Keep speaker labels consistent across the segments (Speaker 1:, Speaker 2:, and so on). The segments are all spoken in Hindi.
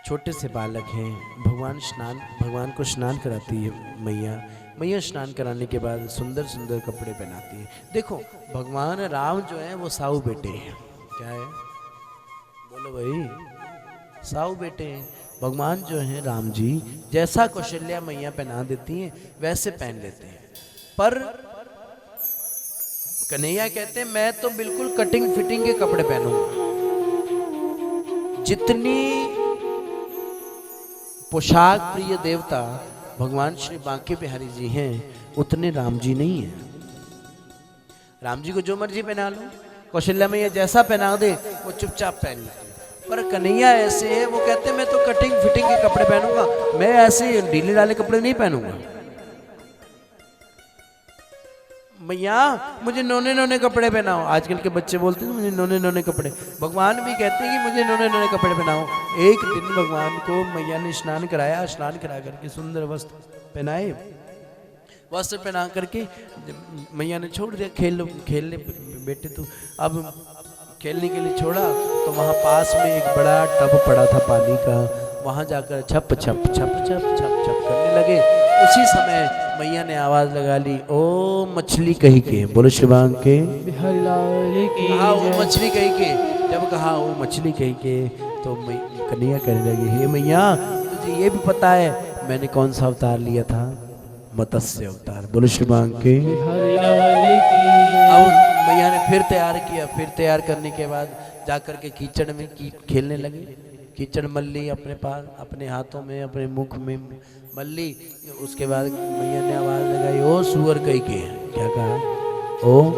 Speaker 1: छोटे से बालक हैं, भगवान को स्नान कराती है मैया स्नान कराने के बाद सुंदर सुंदर कपड़े पहनाती है। देखो भगवान राम जो है वो साऊ बेटे हैं। क्या है? बोलो भाई, साऊ बेटे हैं। भगवान जो है राम जी, जैसा कौशल्या मैया पहना देती हैं वैसे पहन लेते हैं। पर कन्हैया कहते हैं मैं तो बिल्कुल कटिंग फिटिंग के कपड़े पहनूंगा। जितनी पोशाक प्रिय देवता भगवान श्री बांके बिहारी जी हैं, उतने राम जी नहीं हैं। राम जी को जो मर्जी पहना लो, कौशल्या मैया जैसा पहना दे वो चुपचाप पहन लेते। पर कन्हैया ऐसे है, वो कहते हैं मैं तो कटिंग फिटिंग के कपड़े पहनूंगा, मैं ऐसे ढीले ढाले कपड़े नहीं पहनूंगा। मैया मुझे नोने नोने कपड़े पहनाओ। आजकल के बच्चे बोलते हैं मुझे नोने नोने कपड़े। भगवान भी कहते हैं कि मुझे नोने नोने कपड़े पहनाओ। एक दिन भगवान को मैया ने स्नान कराया, स्नान करा करके सुंदर वस्त्र पहनाए। वस्त्र पहना करके मैया ने छोड़ दिया, खेलने बेटे तू। अब खेलने के लिए छोड़ा तो वहाँ पास में एक बड़ा टब पड़ा था पानी का, वहाँ जाकर छप छप छप छप छप छप करने लगे। उसी समय मैया ने आवाज लगा ली, ओ मछली कही के। बोलो श्री बांके बिहारी लाल की। कहा ओ मछली कही के। जब कहा ओ मछली कही के तो कन्हैया कहने लगी, हे मैया तुझे ये भी पता है मैंने कौन सा अवतार लिया था? मत्स्य अवतार। बोलो श्री बांके बिहारी लाल की। अब मैया ने फिर तैयार किया। फिर तैयार करने के बाद जाकर के कीचड़ में खेलने लगे। कीचड़ मल्ली अपने पास, अपने हाथों में, अपने मुख में मल्ली। उसके बाद मैया ने आवाज लगाई, ओ सुअर कही के। क्या कहा? ओ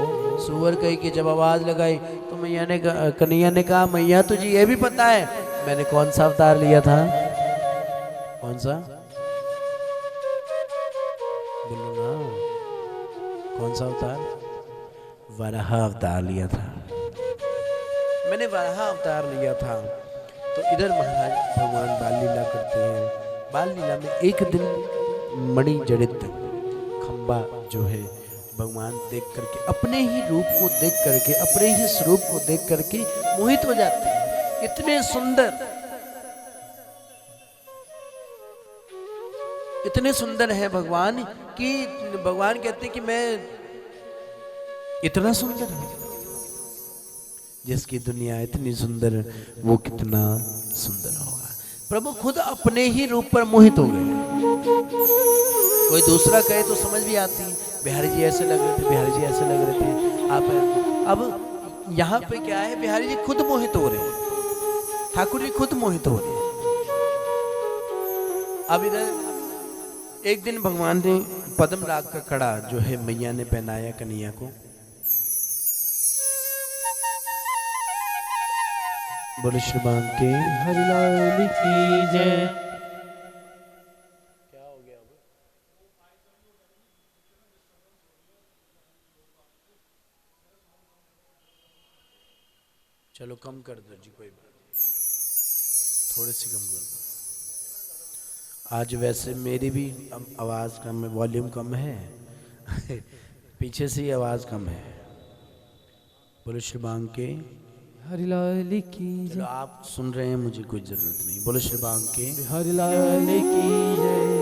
Speaker 1: सुअर कही के। जब आवाज लगाई तो मैया ने कन्हैया ने कहा, मैया तुझे ये भी पता है मैंने कौन सा अवतार लिया था? कौन सा? बोलो ना, कौन सा अवतार? वराह अवतार लिया था। मैंने वराह अवतार लिया था। तो इधर महाराज भगवान बाल लीला करते हैं। बाल लीला में एक दिन मणि जड़ित खंबा जो है भगवान देख करके, अपने ही रूप को देख करके, अपने ही स्वरूप को देख करके मोहित हो जाते हैं। इतने सुंदर है भगवान कि भगवान कहते हैं कि मैं इतना सुंदर है, जिसकी दुनिया इतनी सुंदर वो कितना सुंदर होगा। प्रभु खुद अपने ही रूप पर मोहित हो गए। कोई दूसरा कहे तो समझ भी आती है, बिहारी जी ऐसे लग रहे थे, बिहारी जी ऐसे लग रहे थे आप। अब यहाँ पे क्या है, बिहारी जी खुद मोहित हो रहे हैं, ठाकुर जी खुद मोहित हो रहे हैं। अब इधर एक दिन भगवान ने पद्म राग का कड़ा जो है मैया ने पहनाया कन्हैया को। बोले श्री बांके बिहारी लाल की जय। क्या हो गया? चलो कम कर दो जी, कोई बात, थोड़े से कम कर दो। आज वैसे मेरी भी आवाज़ कम है, वॉल्यूम कम है पीछे से ही आवाज़ कम है। बोलो श्री बांके बिहारी लाल की जय। आप सुन रहे हैं, मुझे कोई जरूरत नहीं। बोलो श्री बांके बिहारी लाल की जय।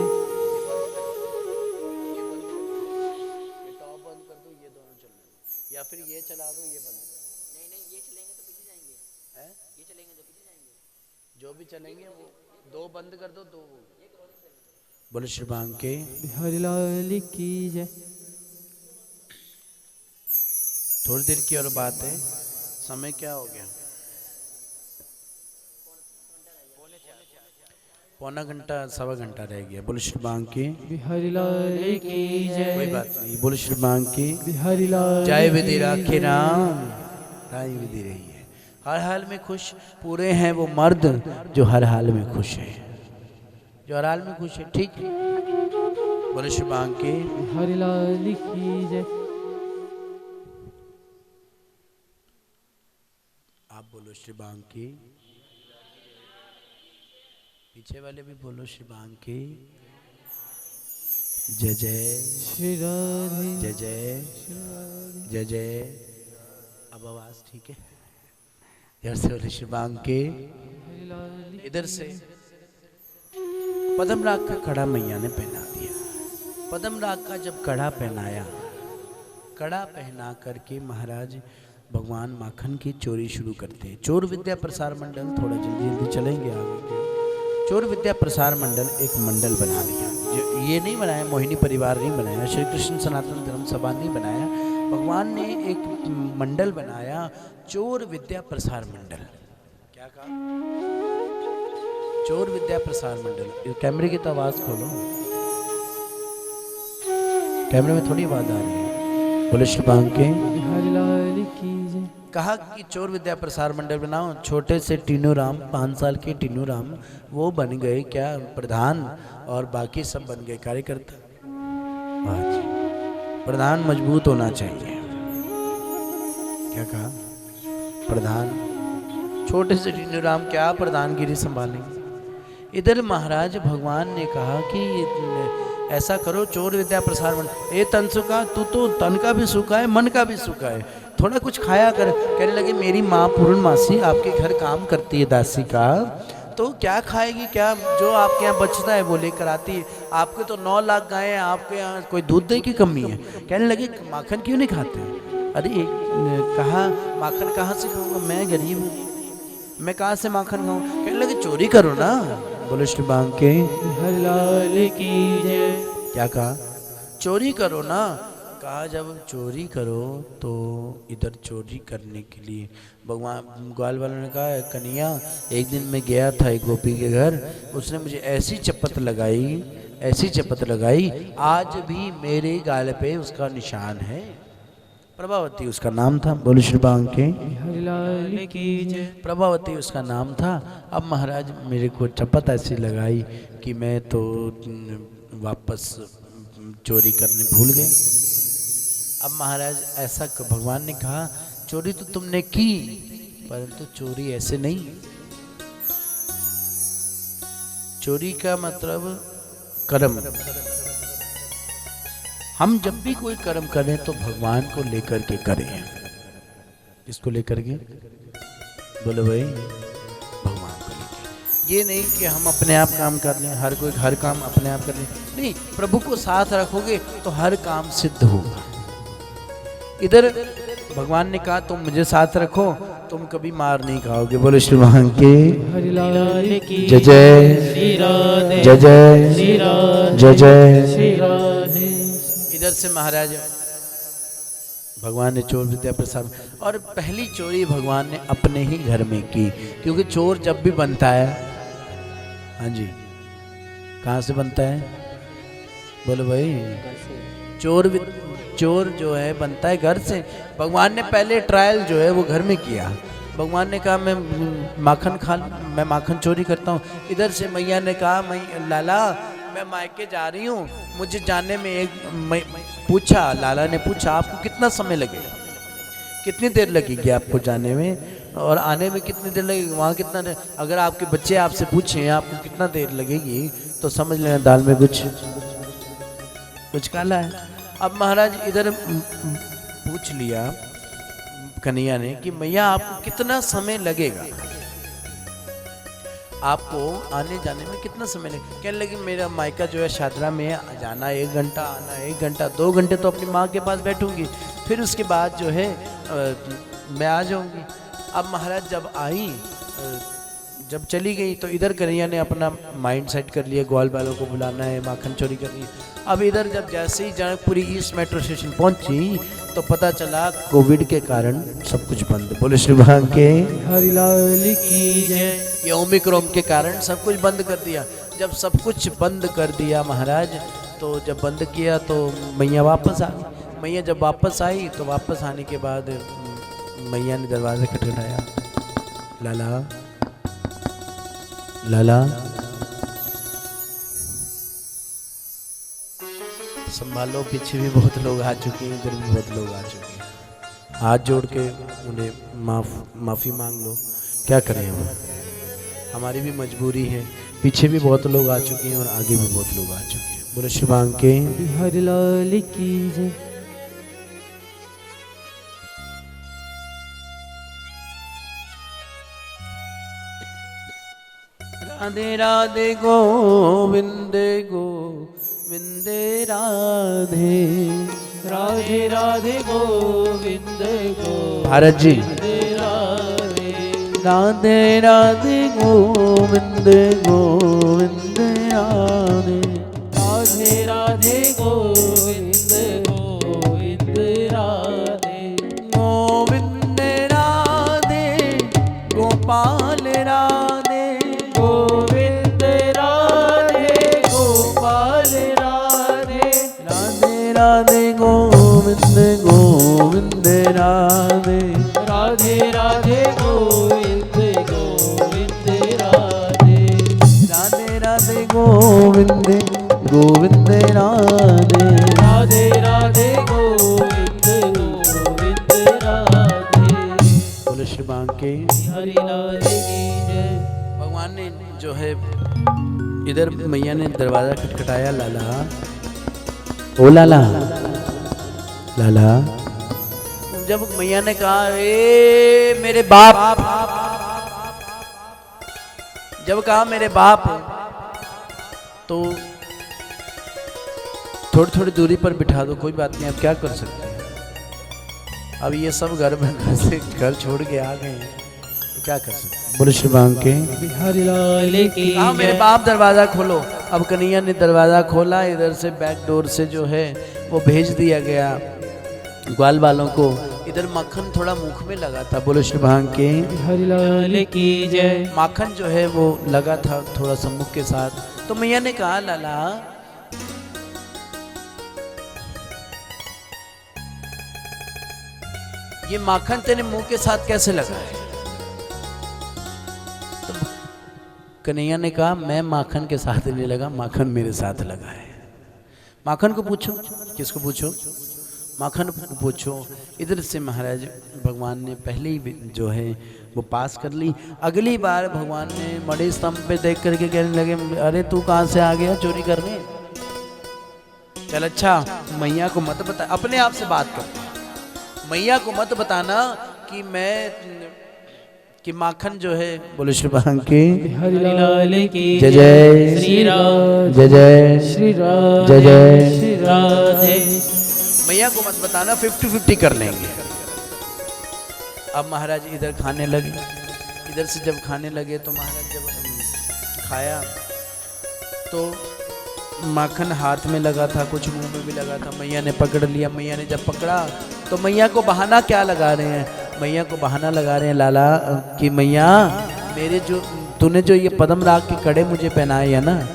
Speaker 1: टॉप बंद कर दो, ये दोनों चलने दो, या फिर ये चला दो, ये बंद कर दो। नहीं ये चलेंगे तो पीछे जाएंगे। हैं? ये चलेंगे तो पीछे जाएंगे। जो भी चलेंगे वो दो बंद कर दो, दो। बोलो श्री बांके बिहारी लाल की जय। थोड़ी देर की और बात है, समय क्या हो गया? पौना घंटा, सवा घंटा रह गया। बोलो श्री बांके बिहारी लाल की जय। कोई बात नहीं। बोलो श्री बांके बिहारी लाल जय। विधि राखे राम, ताई विधि रही है। हर हाल में खुश पूरे हैं वो मर्द जो हर हाल में खुश है, जो हर हाल में खुश है। ठीक है। बोलो श्री बांके बिहारी लाल की जय। आप बोलो श्री बांके, पीछे वाले भी बोलो श्री बांके जय जय श्री राधे, जय जय जय जय। अब आवाज ठीक है? इधर से बोले श्री बांके, इधर से पद्म राग का कड़ा मैया ने पहना दिया। पद्म राग का जब कड़ा पहनाया, कड़ा पहना करके महाराज भगवान माखन की चोरी शुरू करते हैं। चोर विद्या प्रसार मंडल, थोड़ा जल्दी जल्दी चलेंगे आगे के। चोर विद्या प्रसार मंडल एक मंडल बना लिया। जो ये नहीं बनाया, मोहिनी परिवार नहीं बनाया, श्री कृष्ण सनातन धर्म सभा नहीं बनाया, भगवान ने एक मंडल बनाया, चोर विद्या प्रसार मंडल। क्या कहा? चोर विद्या प्रसार मंडल। कैमरे की तो आवाज खोलो, कैमरे में थोड़ी आवाज आ रही है। बोले श्री बांके कहा कि चोर विद्या प्रसार मंडल बनाओ। छोटे से टीनू राम, 5 साल के टीनू राम, वो बन गए क्या प्रधान, और बाकी सब बन गए कार्यकर्ता। प्रधान मजबूत होना चाहिए। क्या कहा? प्रधान, छोटे से टीनू राम क्या प्रधानगिरी संभालेंगे। इधर महाराज भगवान ने कहा कि ऐसा करो, चोर विद्या प्रसार मंडल। ए तन सुखा, तू तो तन का भी सूखा है, मन का भी सूखा है, थोड़ा कुछ खाया कर। कहने लगे मेरी माँ पूर्णमासी आपके घर काम करती है दासी का, तो क्या खाएगी, क्या जो आपके यहाँ बचता है वो लेकर आती है। आपके तो 9 लाख गायें हैं, आपके यहाँ कोई दूध दही की कमी है। कहने लगे माखन क्यों नहीं खाते? अरे कहा माखन कहाँ से खाऊंगा, मैं गरीब हूँ, मैं कहाँ से माखन खाऊँ। कहने लगे चोरी करो ना। बोले श्री बांके हरिलाल की जय। क्या कहा? चोरी करो ना। कहा जब चोरी करो तो इधर चोरी करने के लिए भगवान ग्वाल वालों ने कहा कन्हैया, एक दिन मैं गया था एक गोपी के घर, उसने मुझे ऐसी चपत लगाई, ऐसी चपत लगाई, आज भी मेरे गाल पे उसका निशान है। प्रभावती उसका नाम था। बोले श्री बांके हरिलाल की जय। प्रभावती उसका नाम था। अब महाराज मेरे को चपत ऐसी लगाई कि मैं तो वापस चोरी करने भूल गए। अब महाराज ऐसा भगवान ने कहा चोरी तो तुमने की, परंतु चोरी ऐसे नहीं। चोरी का मतलब कर्म। हम जब भी कोई कर्म करें तो भगवान को लेकर के करें। किसको लेकर के? बोलो भाई, भगवान को लेकर। ये नहीं कि हम अपने आप काम कर लें, हर कोई हर काम अपने आप कर लें, नहीं, प्रभु को साथ रखोगे तो हर काम सिद्ध होगा। इधर भगवान ने कहा तुम मुझे साथ रखो, तुम कभी मार नहीं खाओगे। बोलो श्री भगवान के हरिलाल की जय जय, जय जय, जय जय। इधर से महाराज भगवान ने चोर विद्या प्रसाद, और पहली चोरी भगवान ने अपने ही घर में की, क्योंकि चोर जब भी बनता है, हाँ जी, कहाँ से बनता है? बोलो भाई, चोर जो है बनता है घर से। भगवान ने पहले ट्रायल जो है वो घर में किया। भगवान ने कहा मैं माखन चोरी करता हूँ। इधर से मैया ने कहा मैं लाला मैं मायके जा रही हूँ, मुझे जाने में पूछा, लाला ने पूछा आपको कितना समय लगेगा, कितनी देर लगेगी आपको जाने में और आने में कितनी देर लगेगी, वहाँ कितना देर, अगर आपके बच्चे आपसे पूछें आपको कितना देर लगेगी तो समझ लेना दाल में कुछ काला है। अब महाराज इधर पूछ लिया कन्हैया ने कि मैया आपको कितना समय लगेगा, आपको आने जाने में कितना समय लगेगा। कहने लगी मेरा मायका जो है शादरा में है, जाना 1 घंटा, आना 1 घंटा, 2 घंटे तो अपनी माँ के पास बैठूंगी, फिर उसके बाद जो है मैं आ जाऊंगी। अब महाराज जब आई, जब चली गई तो इधर कन्हैया ने अपना माइंड सेट कर लिया ग्वाल वालों को बुलाना है, माखन चोरी करनी है। अब इधर जब जैसे ही जनकपुरी ईस्ट मेट्रो स्टेशन पहुंची तो पता चला कोविड के कारण सब कुछ बंद। बोले श्री भगवान के हरिलाल की जय। ये ओमिक्रॉन के कारण सब कुछ बंद कर दिया। जब सब कुछ बंद कर दिया महाराज, तो जब बंद किया तो मैया वापस आ गई। मैया जब वापस आई तो वापस आने के बाद मैया ने दरवाज़ा खटखटाया, लाला लाला संभालो, पीछे भी बहुत लोग आ चुके हैं, इधर भी बहुत लोग आ चुके हैं, हाथ जोड़ के उन्हें माफ़ी मांग लो। क्या करें हम, हमारी भी मजबूरी है, पीछे भी बहुत लोग आ चुके हैं और आगे भी बहुत लोग आ चुके हैं। बोले श्री बांके हरिलाल की जय। राधे राधे गोविंद गोविंद राधे
Speaker 2: राधे राधे गोविंद गोविंद
Speaker 1: भारत जी
Speaker 2: राधे
Speaker 1: राधे राधे गोविंद गोविंद राधे
Speaker 2: राधे राधे गोविंद गोविंद राधे
Speaker 1: गोविंद राधे गोपाल राधे
Speaker 2: गोविंद राधे गोपाल राधे
Speaker 1: राधे राधे गोविंद गोविंद राधे
Speaker 2: राधे राधे गोविंद गोविंद राधे
Speaker 1: राधे राधे गोविंद गोविंद राधे
Speaker 2: राधे राधे गोविंद गोविंद राधे
Speaker 1: बोलो श्री बांके
Speaker 2: हरि लाल की जय।
Speaker 1: भगवान ने जो है इधर मैया ने दरवाजा खटखटाया। लाला ओ लाला लाला जब मैया ने कहा ए मेरे बाप, जब कहा मेरे बाप तो थोड़ी थोड़ी दूरी पर बिठा दो, कोई बात नहीं, अब क्या कर सकते हैं। अब ये सब घर से घर छोड़ के आ गए हैं तो क्या कर सकते हैं। बोलो श्री बांके
Speaker 2: हरि लाल की
Speaker 1: हाँ मेरे
Speaker 2: जय।
Speaker 1: बाप दरवाज़ा खोलो। अब कन्हैया ने दरवाज़ा खोला, इधर से बैक डोर से जो है वो भेज दिया गया ग्वाल वालों को। इधर माखन थोड़ा मुख में लगा था। बोलो श्री बांके
Speaker 2: हरि लाल की जय।
Speaker 1: माखन जो है वो लगा था थोड़ा सा मुख के साथ। तो मैया ने कहा लाला ये माखन तेरे मुंह के साथ कैसे लगा है। तो कन्हैया ने कहा मैं माखन के साथ नहीं लगा, माखन मेरे साथ लगा है। माखन को पूछो। किसको पूछो? माखन को पूछो। इधर से महाराज भगवान ने पहले ही जो है वो पास कर ली। अगली बार भगवान ने मणि स्तंभ पे देख करके कहने लगे अरे तू कहाँ से आ गया चोरी करने। चल अच्छा मैया को मत बता, अपने आप से बात कर। मैया को मत बताना कि माखन जो है। बोलो श्री बांके
Speaker 2: हरि लाल की
Speaker 1: जय जय
Speaker 2: श्री राम
Speaker 1: जय जय
Speaker 2: श्री राम
Speaker 1: जय जय।
Speaker 2: श्री राधे।
Speaker 1: मैया को मत बताना, 50-50 कर लेंगे। अब महाराज इधर खाने लगे। इधर से जब खाने लगे तो महाराज जब खाया तो माखन हाथ में लगा था, कुछ मुंह में भी लगा था। मैया ने पकड़ लिया। मैया ने जब पकड़ा तो मैया को बहाना क्या लगा रहे हैं? मैया को बहाना लगा रहे हैं लाला कि मैया मेरे जो तूने जो ये पद्म राग के कड़े मुझे पहनाए है ना,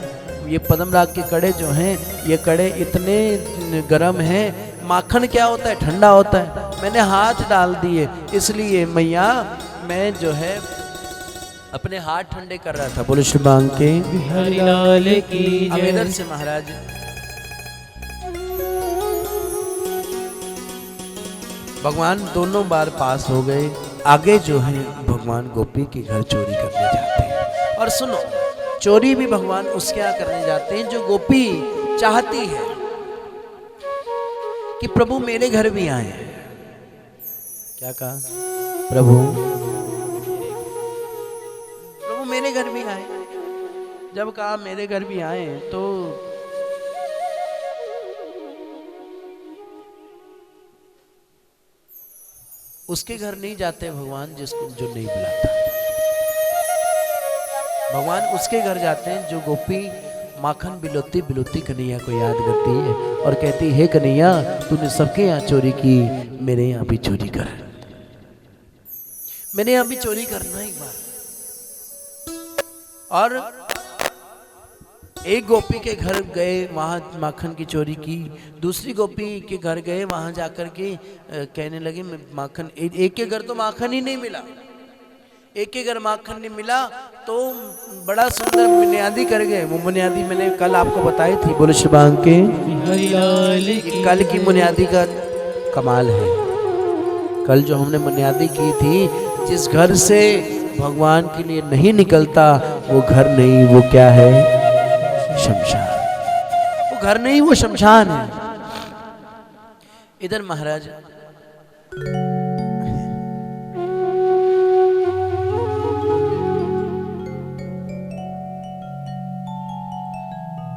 Speaker 1: ये पद्म राग के कड़े जो हैं ये कड़े इतने गर्म हैं। माखन क्या होता है? ठंडा होता है। मैंने हाथ डाल दिए, इसलिए मैया मैं जो है अपने हाथ ठंडे कर रहा था। बोलो श्री बांके
Speaker 2: हरि लाल की
Speaker 1: अब
Speaker 2: जय।
Speaker 1: इधर से महाराज भगवान दोनों बार पास हो गए। आगे जो है भगवान गोपी के घर चोरी करने जाते हैं। और सुनो, चोरी भी भगवान उसके यहाँ करने जाते हैं जो गोपी चाहती है कि प्रभु मेरे घर भी आए। क्या कहा? प्रभु मेरे घर भी आए। जब कहा मेरे घर भी आए तो उसके घर नहीं जाते भगवान जिसको जो नहीं बुलाता। भगवान उसके घर जाते हैं जो गोपी माखन बिलोती बिलोती कन्हैया को याद करती है और कहती है कन्हैया तूने सबके यहाँ चोरी की, मेरे यहाँ भी चोरी कर, मेरे यहाँ भी चोरी करना एक बार। और एक गोपी के घर गए, वहां माखन की चोरी की। दूसरी गोपी के घर गए, वहां जाकर के कहने लगे माखन, एक के घर तो माखन ही नहीं मिला। एक के घर माखन नहीं मिला तो बड़ा सुंदर बुनियादी कर गए। वो बुनियादी मैंने कल आपको बताई थी। बोलो श्री बांके कल की बुनियादी का कमाल है। कल जो हमने बुनियादी की थी, जिस घर से भगवान के लिए नहीं निकलता वो घर नहीं, वो क्या है? शमशान। वो घर नहीं, वो शमशान है। इधर महाराज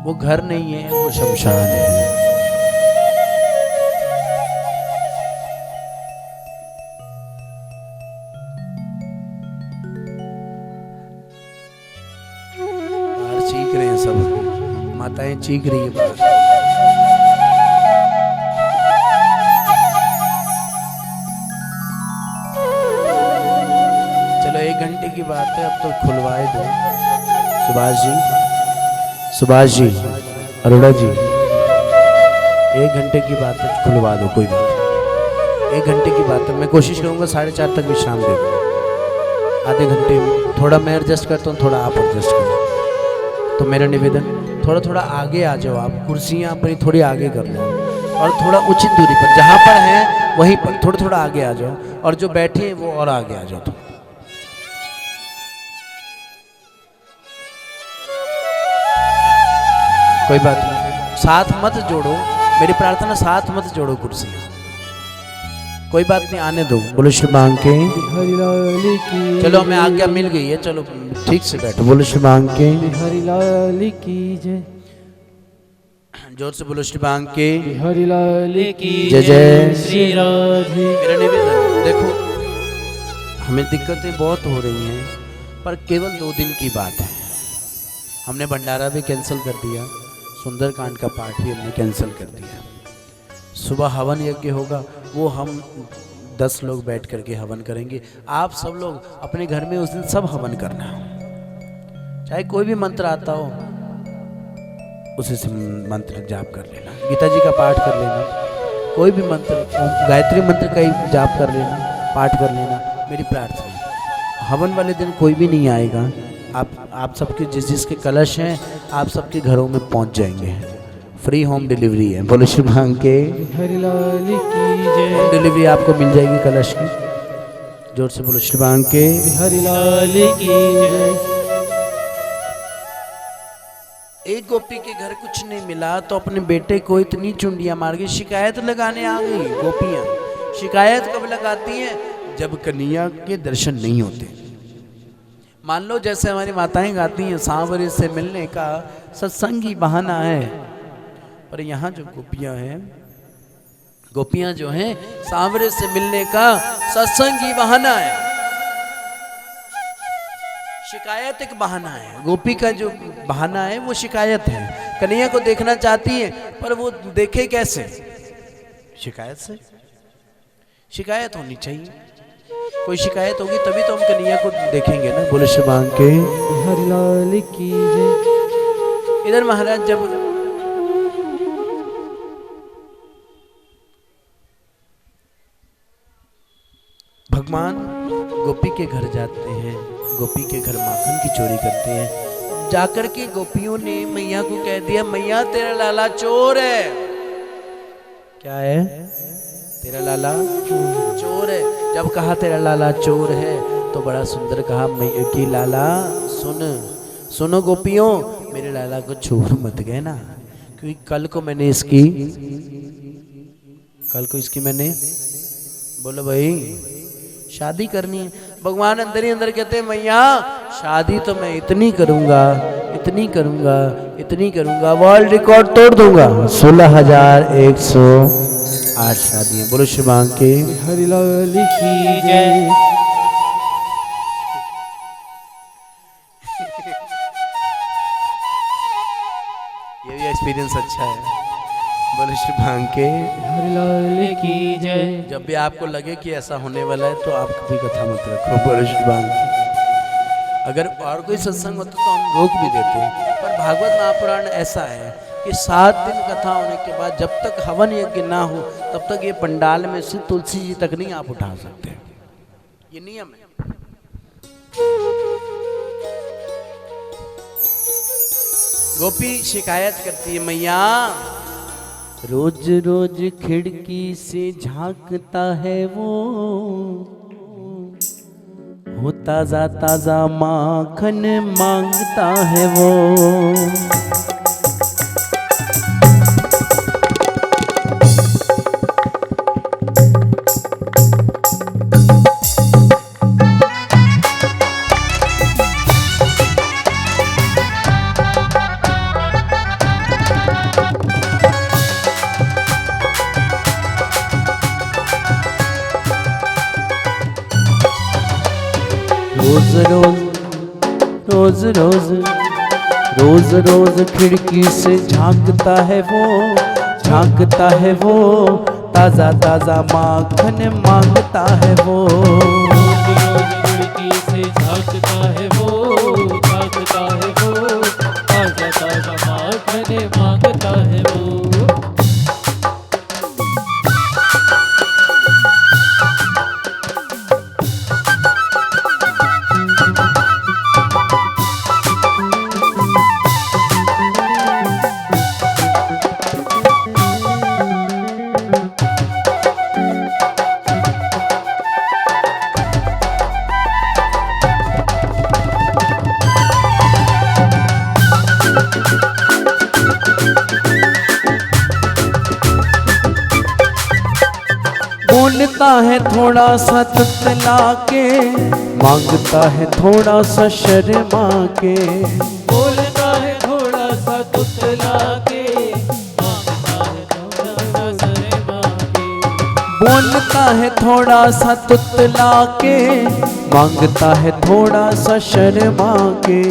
Speaker 1: वो घर नहीं है, वो शमशान है। बाहर चीख रहे हैं सब, माताएं चीख रही है बाहर। चलो 1 घंटे की बात है, अब तो खुलवाए दो। सुभाष जी, अरोड़ा जी, 1 घंटे की बात है, खुलवा दो, कोई बात नहीं। 1 घंटे की बात है, मैं कोशिश करूंगा 4:30 तक विश्राम दे दूँ। आधे घंटे थोड़ा मैं एडजस्ट करता हूँ, थोड़ा आप एडजस्ट करो। तो मेरा निवेदन, थोड़ा थोड़ा आगे आ जाओ आप, कुर्सियाँ अपनी थोड़ी आगे कर लो और थोड़ा उचित दूरी पर, जहाँ पर हैं वहीं पर थोड़ा थोड़ा आगे आ जाओ, और जो बैठे हैं वो और आगे आ जाओ। तो कोई बात नहीं, साथ मत जोड़ो, मेरी प्रार्थना साथ मत जोड़ो कुर्सियाँ, कोई बात नहीं, आने दो। बोलो श्री बांके की। चलो हमें आज्ञा मिल गई है, चलो ठीक से बैठो। बोलो श्री बांके
Speaker 2: हरिलाल की जय।
Speaker 1: जोर से बोलो श्री बांके
Speaker 2: हरिलाल की
Speaker 1: जय जय
Speaker 2: श्री राधे।
Speaker 1: मेरा निवेदन, देखो हमें दिक्कतें बहुत हो रही हैं, पर केवल 2 दिन की बात है। हमने भंडारा भी कैंसिल कर दिया, सुंदरकांड का पाठ भी हमने कैंसिल कर दिया। सुबह हवन यज्ञ होगा, वो हम 10 लोग बैठ करके हवन करेंगे। आप सब लोग अपने घर में उस दिन सब हवन करना, चाहे कोई भी मंत्र आता हो उसी से मंत्र जाप कर लेना, गीता जी का पाठ कर लेना, कोई भी मंत्र, गायत्री मंत्र का ही जाप कर लेना, पाठ कर लेना। मेरी प्रार्थना, हवन वाले दिन कोई भी नहीं आएगा, आप सबके जिसके कलश हैं आप सबके घरों में पहुंच जाएंगे। फ्री होम डिलीवरी है। बोलो श्री बांके
Speaker 2: हरिलाल की जय।
Speaker 1: होम डिलीवरी आपको मिल जाएगी कलश की। जोर से बोलो श्री बांके
Speaker 2: हरिलाल की जय।
Speaker 1: एक गोपी के घर कुछ नहीं मिला तो अपने बेटे को इतनी चुंडियां मार के शिकायत लगाने आ गई गोपियां। शिकायत कब लगाती हैं? जब कन्हैया के दर्शन नहीं होते। मान लो जैसे हमारी माताएं गाती हैं, सांवरे से मिलने का सत्संगी बहाना है, पर यहाँ जो गोपियां हैं, गोपियां जो हैं सांवरे से मिलने का सत्संगी बहाना है। शिकायत एक बहाना है, गोपी का जो बहाना है वो शिकायत है। कन्हैया को देखना चाहती है पर वो देखे कैसे? शिकायत से। शिकायत होनी चाहिए, कोई शिकायत होगी तभी तो हम कन्हैया को देखेंगे ना। बोले श्री बांके
Speaker 2: हरिलाल की जय।
Speaker 1: इधर महाराज जब भगवान गोपी के घर जाते हैं, गोपी के घर माखन की चोरी करते हैं, जाकर के गोपियों ने मैया को कह दिया, मैया तेरा लाला चोर है। क्या है? तेरा लाला चोर है। जब कहा तेरा लाला चोर है तो बड़ा सुंदर कहा कि लाला सुनो गोपियों, मेरे लाला को चोर मत कहना, क्योंकि कल को इसकी मैंने बोलो भाई शादी करनी है। भगवान अंदर ही अंदर कहते हैं, मैया शादी तो मैं इतनी करूंगा, इतनी करूंगा, इतनी करूंगा, वर्ल्ड रिकॉर्ड तोड़ दूंगा। 16,108 शादियां। बोलो श्री बांके
Speaker 2: हरिलाल की जय।
Speaker 1: ये भी एक्सपीरियंस अच्छा है। बोलो श्री बांके
Speaker 2: हरिलाल की जय।
Speaker 1: जब भी आपको लगे कि ऐसा होने वाला है तो आप कभी कथा मत रखो। बोलो श्री बांके। अगर और कोई सत्संग होता तो हम रोक भी देते, पर भागवत महापुराण ऐसा है कि 7 दिन कथा होने के बाद जब तक हवन यज्ञ ना हो तब तक ये पंडाल में से तुलसी जी तक नहीं आप उठा सकते। ये नियम है। गोपी शिकायत करती है, मैया रोज रोज खिड़की से झांकता है वो, ताजा ताजा माखन मांगता है वो। रोज रोज रोज रोज खिड़की से झांकता है वो ताजा ताजा माखन मांगता है वो।
Speaker 2: रोज रोज खिड़की से झांकता है वो ताजा ताजा माखन मांगता है वो।
Speaker 1: बोलता है थोड़ा सा तुतला के, मांगता है थोड़ा सा शर्मा के।
Speaker 2: बोलता है थोड़ा सा तुतला के, मांगता है थोड़ा सा शर्मा के।
Speaker 1: बोलता है थोड़ा सा तुतला के, मांगता है थोड़ा सा शर्मा के।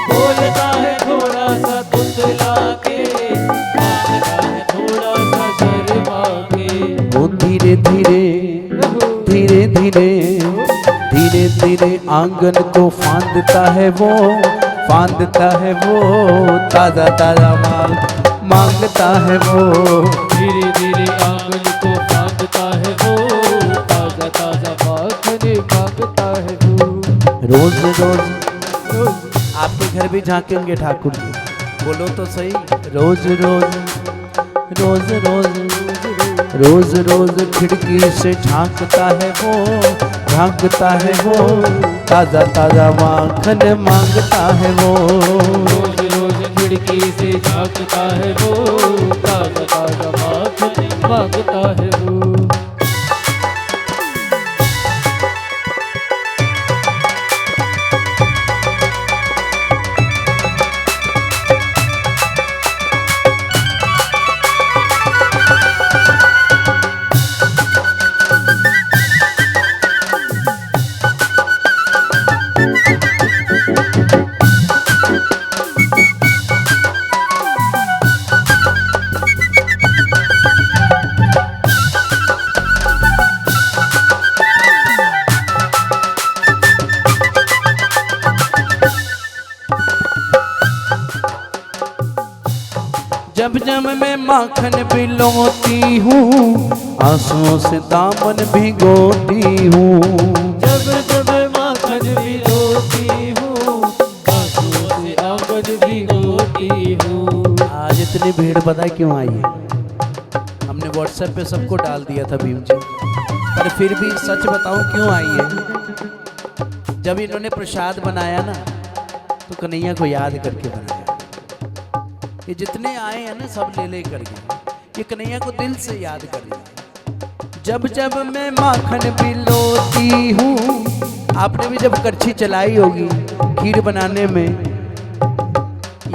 Speaker 2: बोलता है थोड़ा सा तुतला के, मांगता है थोड़ा सा शर्मा के।
Speaker 1: वो धीरे धीरे धीरे धीरे धीरे धीरे आंगन को फांदता है वो ताजा ताजा मांगता है वो।
Speaker 2: धीरे धीरे आंगन को फांदता है वो ताजा ताजा माखन मांगता है वो।
Speaker 1: रोज रोज आपके घर भी झांकेंगे ठाकुर जी, बोलो तो सही। रोज रोज रोज रोज रोज रोज खिड़की से झांकता है वो ताजा ताजा माखन मांगता है वो।
Speaker 2: रोज रोज खिड़की से झांकता है वो ताजा ताजा माखन मांगता है वो।
Speaker 1: जब जब मैं माखन पिलोती हूँ, आंसुओं से दामन भिगोती हूँ।
Speaker 2: जब जब माखन भिगोती हूँ, आंसुओं से दामन भिगोती हूँ।
Speaker 1: आज इतनी भीड़ पता है क्यों आई है? हमने व्हाट्सएप पे सबको डाल दिया था भीम जी, पर फिर भी सच बताऊं क्यों आई है। जब इन्होंने प्रसाद बनाया ना, तो कन्हैया को याद करके बनाया। ये जितने आए हैं ना, सब ले ले करके ये कन्हैया को दिल से याद कर रहे। जब जब मैं माखन पिलोती हूँ, आपने भी जब कड़छी चलाई होगी खीर बनाने में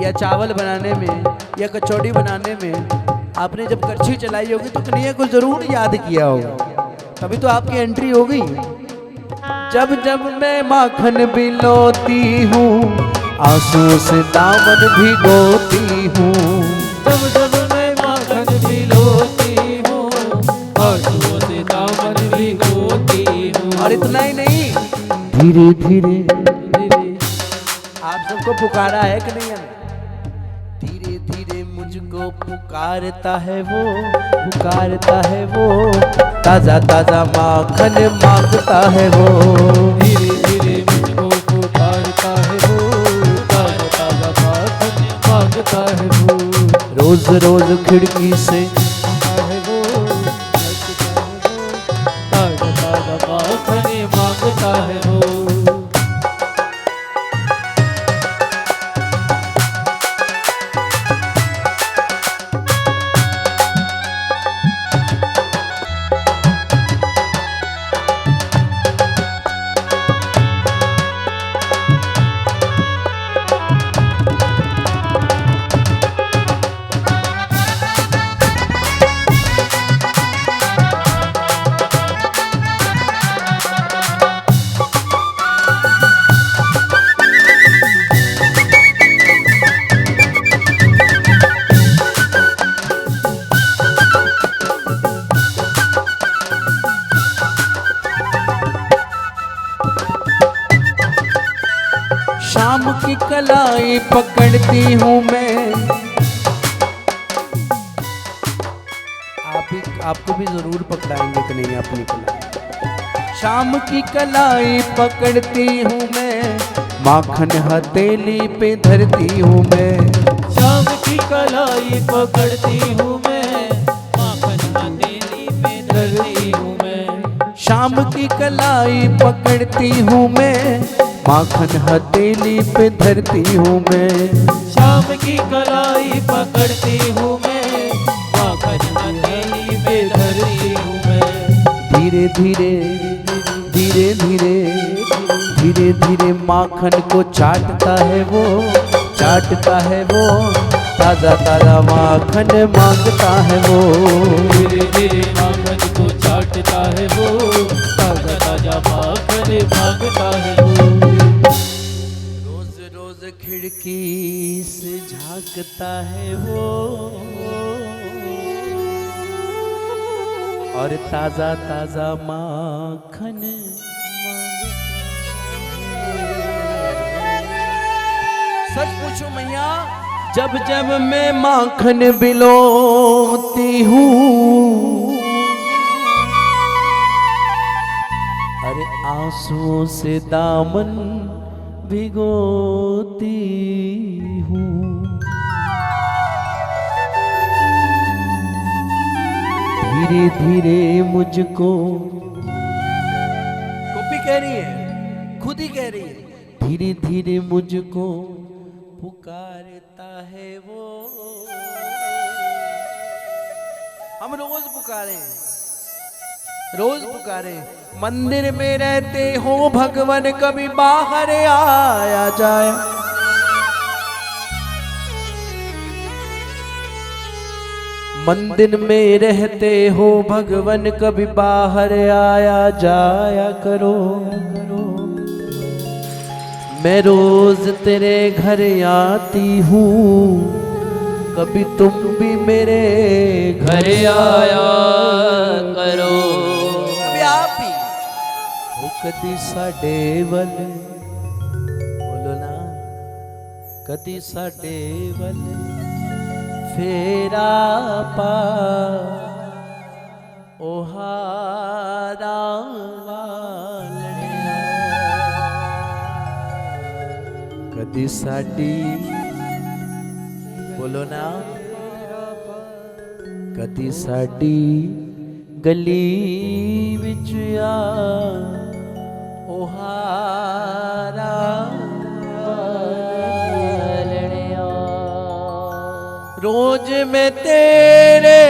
Speaker 1: या चावल बनाने में या कचौड़ी बनाने में, आपने जब कड़छी चलाई होगी तो कन्हैया को जरूर याद किया होगा, तभी तो आपकी एंट्री हो गई। जब जब मैं माखन पिलोती हूँ, आंसुओं से दामन भिगोती हूँ।
Speaker 2: जब जब मैं माखन भिगोती हूँ, आंसुओं से दामन भिगोती हूँ।
Speaker 1: और इतना ही नहीं, धीरे धीरे आप सबको पुकारा है कि नहीं? धीरे धीरे मुझको पुकारता है वो ताजा ताजा माखन मांगता है वो।
Speaker 2: धीरे धीरे मुझको पुकारता है वो ताजा ताजा माखन मांगता है वो।
Speaker 1: रोज रोज खिड़की से
Speaker 2: है वो ताजा ताजा माखन मांगता है वो।
Speaker 1: की कलाई पकड़ती हूँ मैं। आपको भी जरूर पकड़ाएंगे कन्हैया अपनी कलाई। शाम की कलाई पकड़ती हूँ मैं, माखन हथेली पे धरती हूँ मैं।
Speaker 2: शाम की कलाई पकड़ती हूँ मैं, माखन हथेली पे धरती हूँ मैं।
Speaker 1: शाम की कलाई पकड़ती हूँ मैं, माखन हथेली पे धरती हूँ मैं।
Speaker 2: शाम की कलाई पकड़ती हूँ मैं, माखन हथेली पे धरती हूँ मैं।
Speaker 1: धीरे धीरे धीरे धीरे धीरे धीरे माखन को चाटता है वो, चाटता है वो, ताजा ताजा माखन मांगता है वो।
Speaker 2: धीरे धीरे माखन को चाटता है वो, ताजा ताजा माखन मांगता है वो।
Speaker 1: रोज रोज खिड़की से झांकता है वो, और ताजा ताजा माखन सच पूछो मैया, जब जब मैं माखन बिलोती हूँ, अरे आंसुओं से दामन भिगोती हूँ। धीरे धीरे मुझको, गोपी कह रही है, खुद ही कह रही है, धीरे धीरे मुझको पुकारता है वो। हम रोज पुकारे, रोज पुकारे। मंदिर में रहते हो भगवान, कभी बाहर आया जाए। मंदिर में रहते हो भगवान, कभी बाहर आया जाया करो। मैं रोज तेरे घर आती हूँ, कभी तुम भी मेरे घर आया करो। कभी आप भी हो, कदी साडे वल, बोलो ना, कदी साडे वल फेरा पा ओहारा वालड़िया। कदी साडी, बोलो ना, कदी साडी गली विच आ ओहारा वालड़िया। रोज मैं तेरे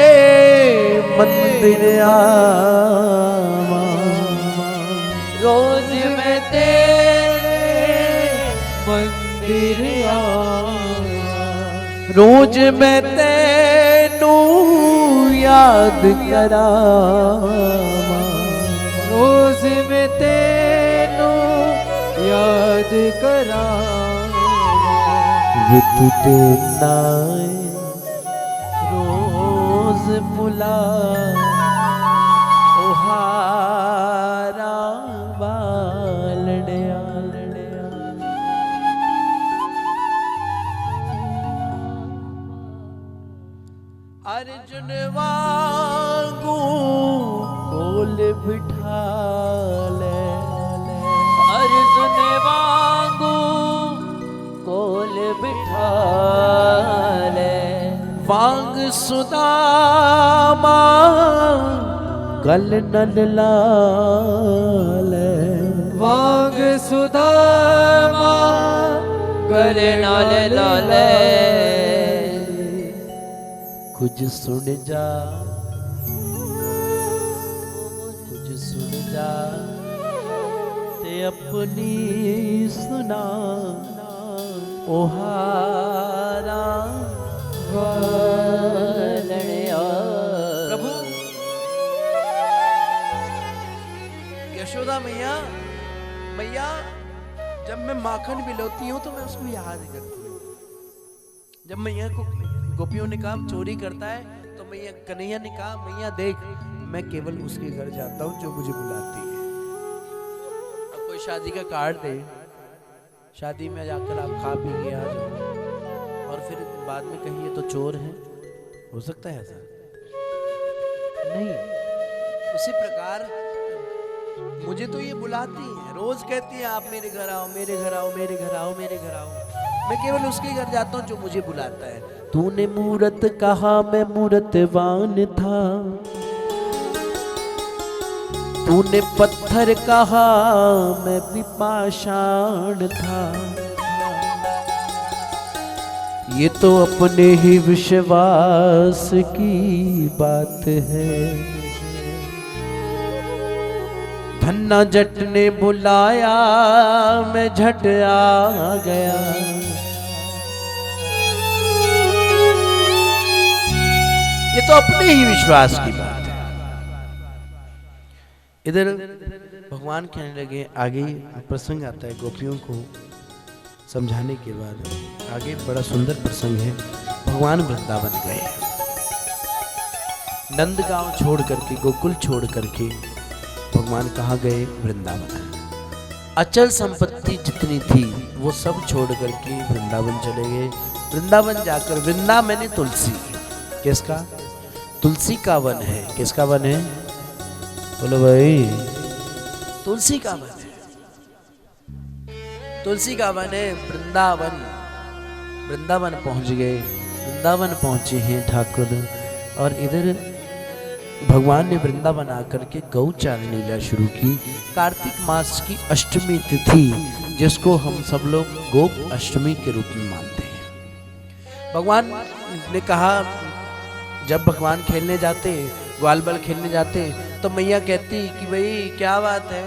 Speaker 1: मंदिर आवा, रोज मैं तेरे मंदिर आवा, रोज मैं तेनू याद करावा, रोज मैं तेनू याद करावा। रुत ते नाए रोज बुला ओहारा वालड़िया। अर्जुन वांगू कोल बिठा ले, अर्जुन वांगू कोल बिठा ले। वांग सुदामा गल नल लाल, वांग सुदामा गल नल लाल। कुछ सुन जा, कुछ सुन जा, ते अपनी सुना ओहारा वालड़िया। प्रभु यशोदा मैया, मैया जब मैं माखन बिलोती हूँ तो मैं उसको याद करती हूँ। जब मैया को गोपियों ने कहा चोरी करता है, तो मैया कन्हैया ने कहा मैया देख, मैं केवल उसके घर जाता हूँ जो मुझे बुलाती है। अब कोई शादी का कार्ड दे शादी में जाकर आप खा पी के आ जाओ और फिर बाद में कहिए तो चोर हैं, हो सकता है ऐसा? नहीं। उसी प्रकार मुझे तो ये बुलाती है, रोज कहती है आप मेरे घर आओ, मेरे घर आओ, मेरे घर आओ, मेरे घर आओ। मैं केवल उसके घर जाता हूँ जो मुझे बुलाता है। तूने मूरत कहा मैं मूरतवान था, तूने पत्थर कहा मैं भी पाषाण था, ये तो अपने ही विश्वास की बात है। धन्ना जट ने बुलाया मैं झट आ गया, ये तो अपने ही विश्वास की बात है। इधर भगवान कहने लगे, आगे प्रसंग आता है गोपियों को समझाने के बाद। आगे बड़ा सुंदर प्रसंग है। भगवान वृंदावन गए, नंदगांव छोड़ करके, गोकुल छोड़ करके भगवान कहाँ गए? वृंदावन। अचल संपत्ति जितनी थी वो सब छोड़ करके वृंदावन चले गए। वृंदावन जाकर, वृंदा मैंने तुलसी, किसका? तुलसी का वन है। किसका वन है? बोलो भाई, तुलसी का वन है, तुलसी का वन है वृंदावन। वृंदावन पहुंच गए, वृंदावन पहुंचे हैं ठाकुर। और इधर भगवान ने वृंदावन आकर के गौचारण लीला शुरू की। कार्तिक मास की अष्टमी तिथि, जिसको हम सब लोग गोप अष्टमी के रूप में मानते हैं। भगवान ने कहा, जब भगवान खेलने जाते, ग्वाल बल खेलने जाते, तो मैया कहती कि भाई क्या बात है,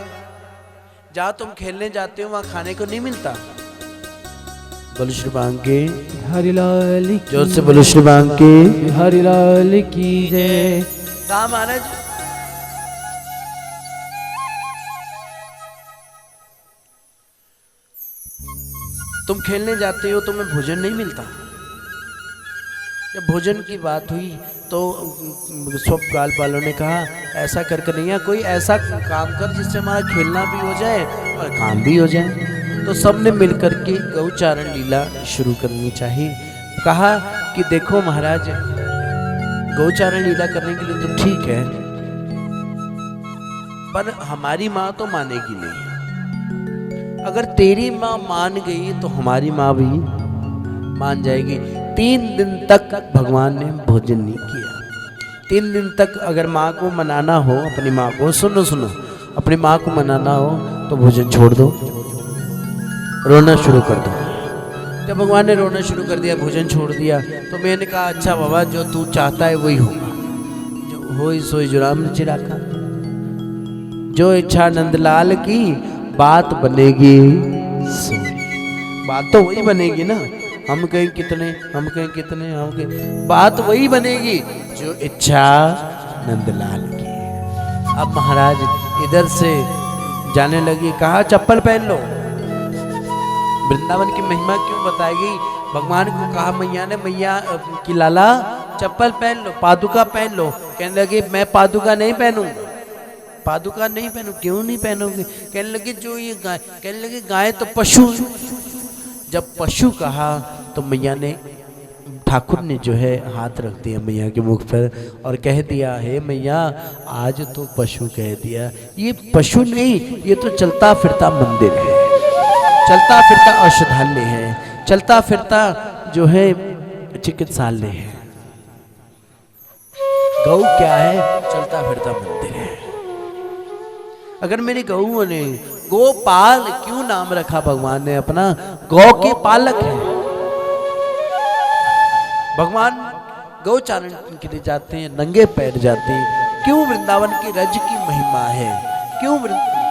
Speaker 1: जहाँ तुम खेलने जाते हो वहाँ खाने को नहीं मिलता। बोलो श्री बांके
Speaker 2: हरिलाल की,
Speaker 1: जोर से बोलो श्री बांके
Speaker 2: हरिलाल की जय।
Speaker 1: कहा महाराज? तुम खेलने जाते हो, तुम्हें भोजन नहीं मिलता। जब भोजन की बात हुई तो सब ग्वाल वालों ने कहा, ऐसा कर कन्हैया कोई ऐसा काम कर जिससे हमारा खेलना भी हो जाए और काम भी हो जाए। तो सब ने मिलकर के गौचारण लीला शुरू करनी चाहिए। कहा कि देखो महाराज, गौचारण लीला करने के लिए तो ठीक है, पर हमारी माँ तो मानेगी नहीं। अगर तेरी माँ मान गई तो हमारी माँ भी मान जाएगी। 3 दिन तक भगवान ने भोजन नहीं किया। 3 दिन तक अगर माँ को मनाना हो, अपनी माँ को, सुनो सुनो, अपनी माँ को मनाना हो तो भोजन छोड़ दो, रोना शुरू कर दो। जब भगवान ने रोना शुरू कर दिया, भोजन छोड़ दिया, तो मैंने कहा अच्छा बाबा, जो तू चाहता है वही होगा। जो होई सोई जो राम ने चिराखा, जो इच्छा नंदलाल की बात बनेगी सोई। बात तो वही बनेगी ना, हम कहें कितने, हम कहें कितने, हम कहें, बात वही बनेगी जो इच्छा नंदलाल की। अब महाराज इधर से जाने लगी, कहा चप्पल पहन लो। वृंदावन की महिमा क्यों बताएगी? भगवान को कहा मैया ने, मैया की लाला चप्पल पहन लो, पादुका पहन लो। कहने लगी मैं पादुका नहीं पहनूंगा, पादुका नहीं पहनू। क्यों नहीं पहनोगे? कहने लगी जो ये गाय, कहने लगी गाय तो पशु। जब पशु कहा तो मैया ने, ठाकुर ने जो है हाथ रख दिया मैया के मुख पर और कह दिया, हे मैया आज तो पशु कह दिया। ये पशु नहीं, ये तो चलता फिरता मंदिर है, चलता फिरता औषधालय है, चलता फिरता जो है चिकित्सालय है। गौ क्या है? चलता फिरता मंदिर है। अगर मेरी गऊ ने, गोपाल क्यों नाम रखा भगवान ने अपना? गौ के पालक है। भगवान गौचारण के लिए जाते हैं, नंगे पैर जाते हैं। क्यों? वृंदावन की रज की महिमा है। क्यों?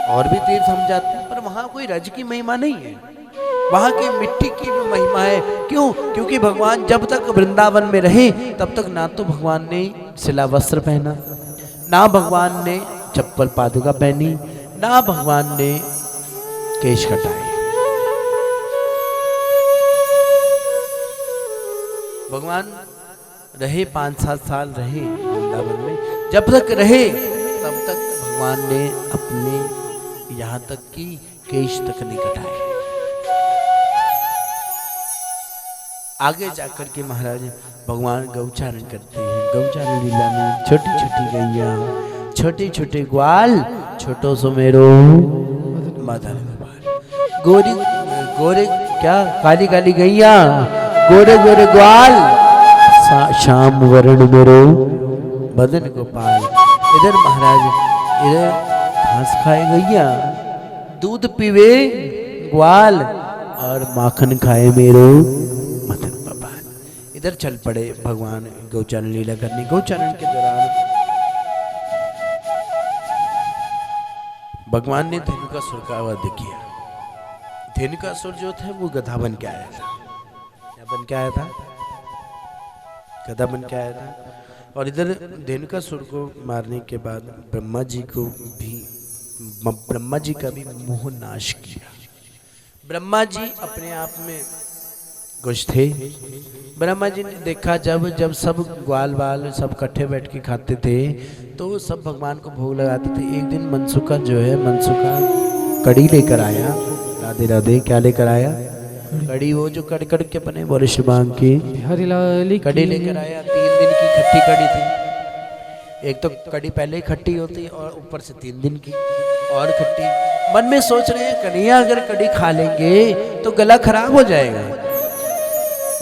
Speaker 1: और भी तीर्थ हम जाते हैं पर वहां कोई रज की महिमा नहीं है, वहां की मिट्टी की भी महिमा है। क्यों? क्योंकि भगवान जब तक वृंदावन में रहे तब तक ना तो भगवान ने सिला वस्त्र पहना, ना भगवान ने चप्पल पादुका पहनी, ना भगवान ने केश कटाए। भगवान रहे 5-7 साल रहे वृंदावन में। जब तक रहे तब तक भगवान ने अपने यहाँ तक कि केश तक नहीं कटाए। आगे जाकर के महाराज भगवान गौचारण करते हैं। गौचारण लीला में छोटी छोटी गैया, छोटे छोटे ग्वाल, छोटो सो मेरो मदन गोपाल। गोरी गोरे क्या काली काली गैया, गोरे गोरे ग्वाल, श्याम वर्ण मेरो मदन गोपाल। इधर महाराज इधर घास खाए गैया, दूध पीवे ग्वाल और माखन खाए मेरो मदन गोपाल। इधर चल पड़े भगवान गौचारण लीला करने। गौचारण के दौरान भगवान ने धेनुकासुर का वध किया। धेनुकासुर जो थे वो गधा बन के आया था। क्या बन के आया था? गधा बन के आया था। और इधर धेनुकासुर को मारने के बाद ब्रह्मा जी का भी मोह नाश किया। ब्रह्मा जी अपने आप में खुश थे। ब्रह्मा जी ने देखा जब सब ग्वाल वाल सब इकट्ठे बैठ के खाते थे तो सब भगवान को भोग लगाते थे। एक दिन मनसुखा जो है, मनसुखा कड़ी लेकर आया। राधे राधे। क्या लेकर आया? कड़ी, वो जो कड़ कड़ के बने वरिष्ठ बांग की
Speaker 2: हरिलाल
Speaker 1: कड़ी लेकर आया। 3 दिन की खट्टी कड़ी थी। एक तो कड़ी पहले ही खट्टी होती और ऊपर से 3 दिन की और खट्टी। मन में सोच रहे हैं कन्हैया अगर कड़ी खा लेंगे तो गला खराब हो जाएगा,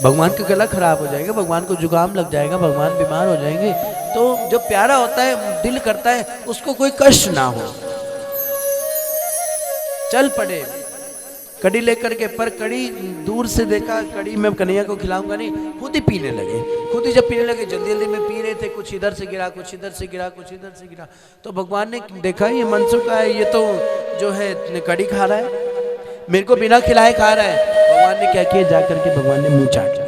Speaker 1: भगवान का गला खराब हो जाएगा, भगवान को जुकाम लग जाएगा, भगवान बीमार हो जाएंगे। तो जो प्यारा होता है, दिल करता है उसको कोई कष्ट ना हो। चल पड़े कड़ी लेकर के, पर कड़ी दूर से देखा, कड़ी मैं कन्हैया को खिलाऊंगा नहीं, खुद ही पीने लगे। खुद ही जब पीने लगे, जल्दी जल्दी में पी रहे थे, कुछ इधर से गिरा, कुछ इधर से गिरा, कुछ इधर से गिरा। तो भगवान ने देखा ये मनसुखा है, ये तो जो है कड़ी खा रहा है, मेरे को बिना खिलाए खा रहा है। भगवान ने क्या किया, जाकर के भगवान ने मुंह चाट लिया।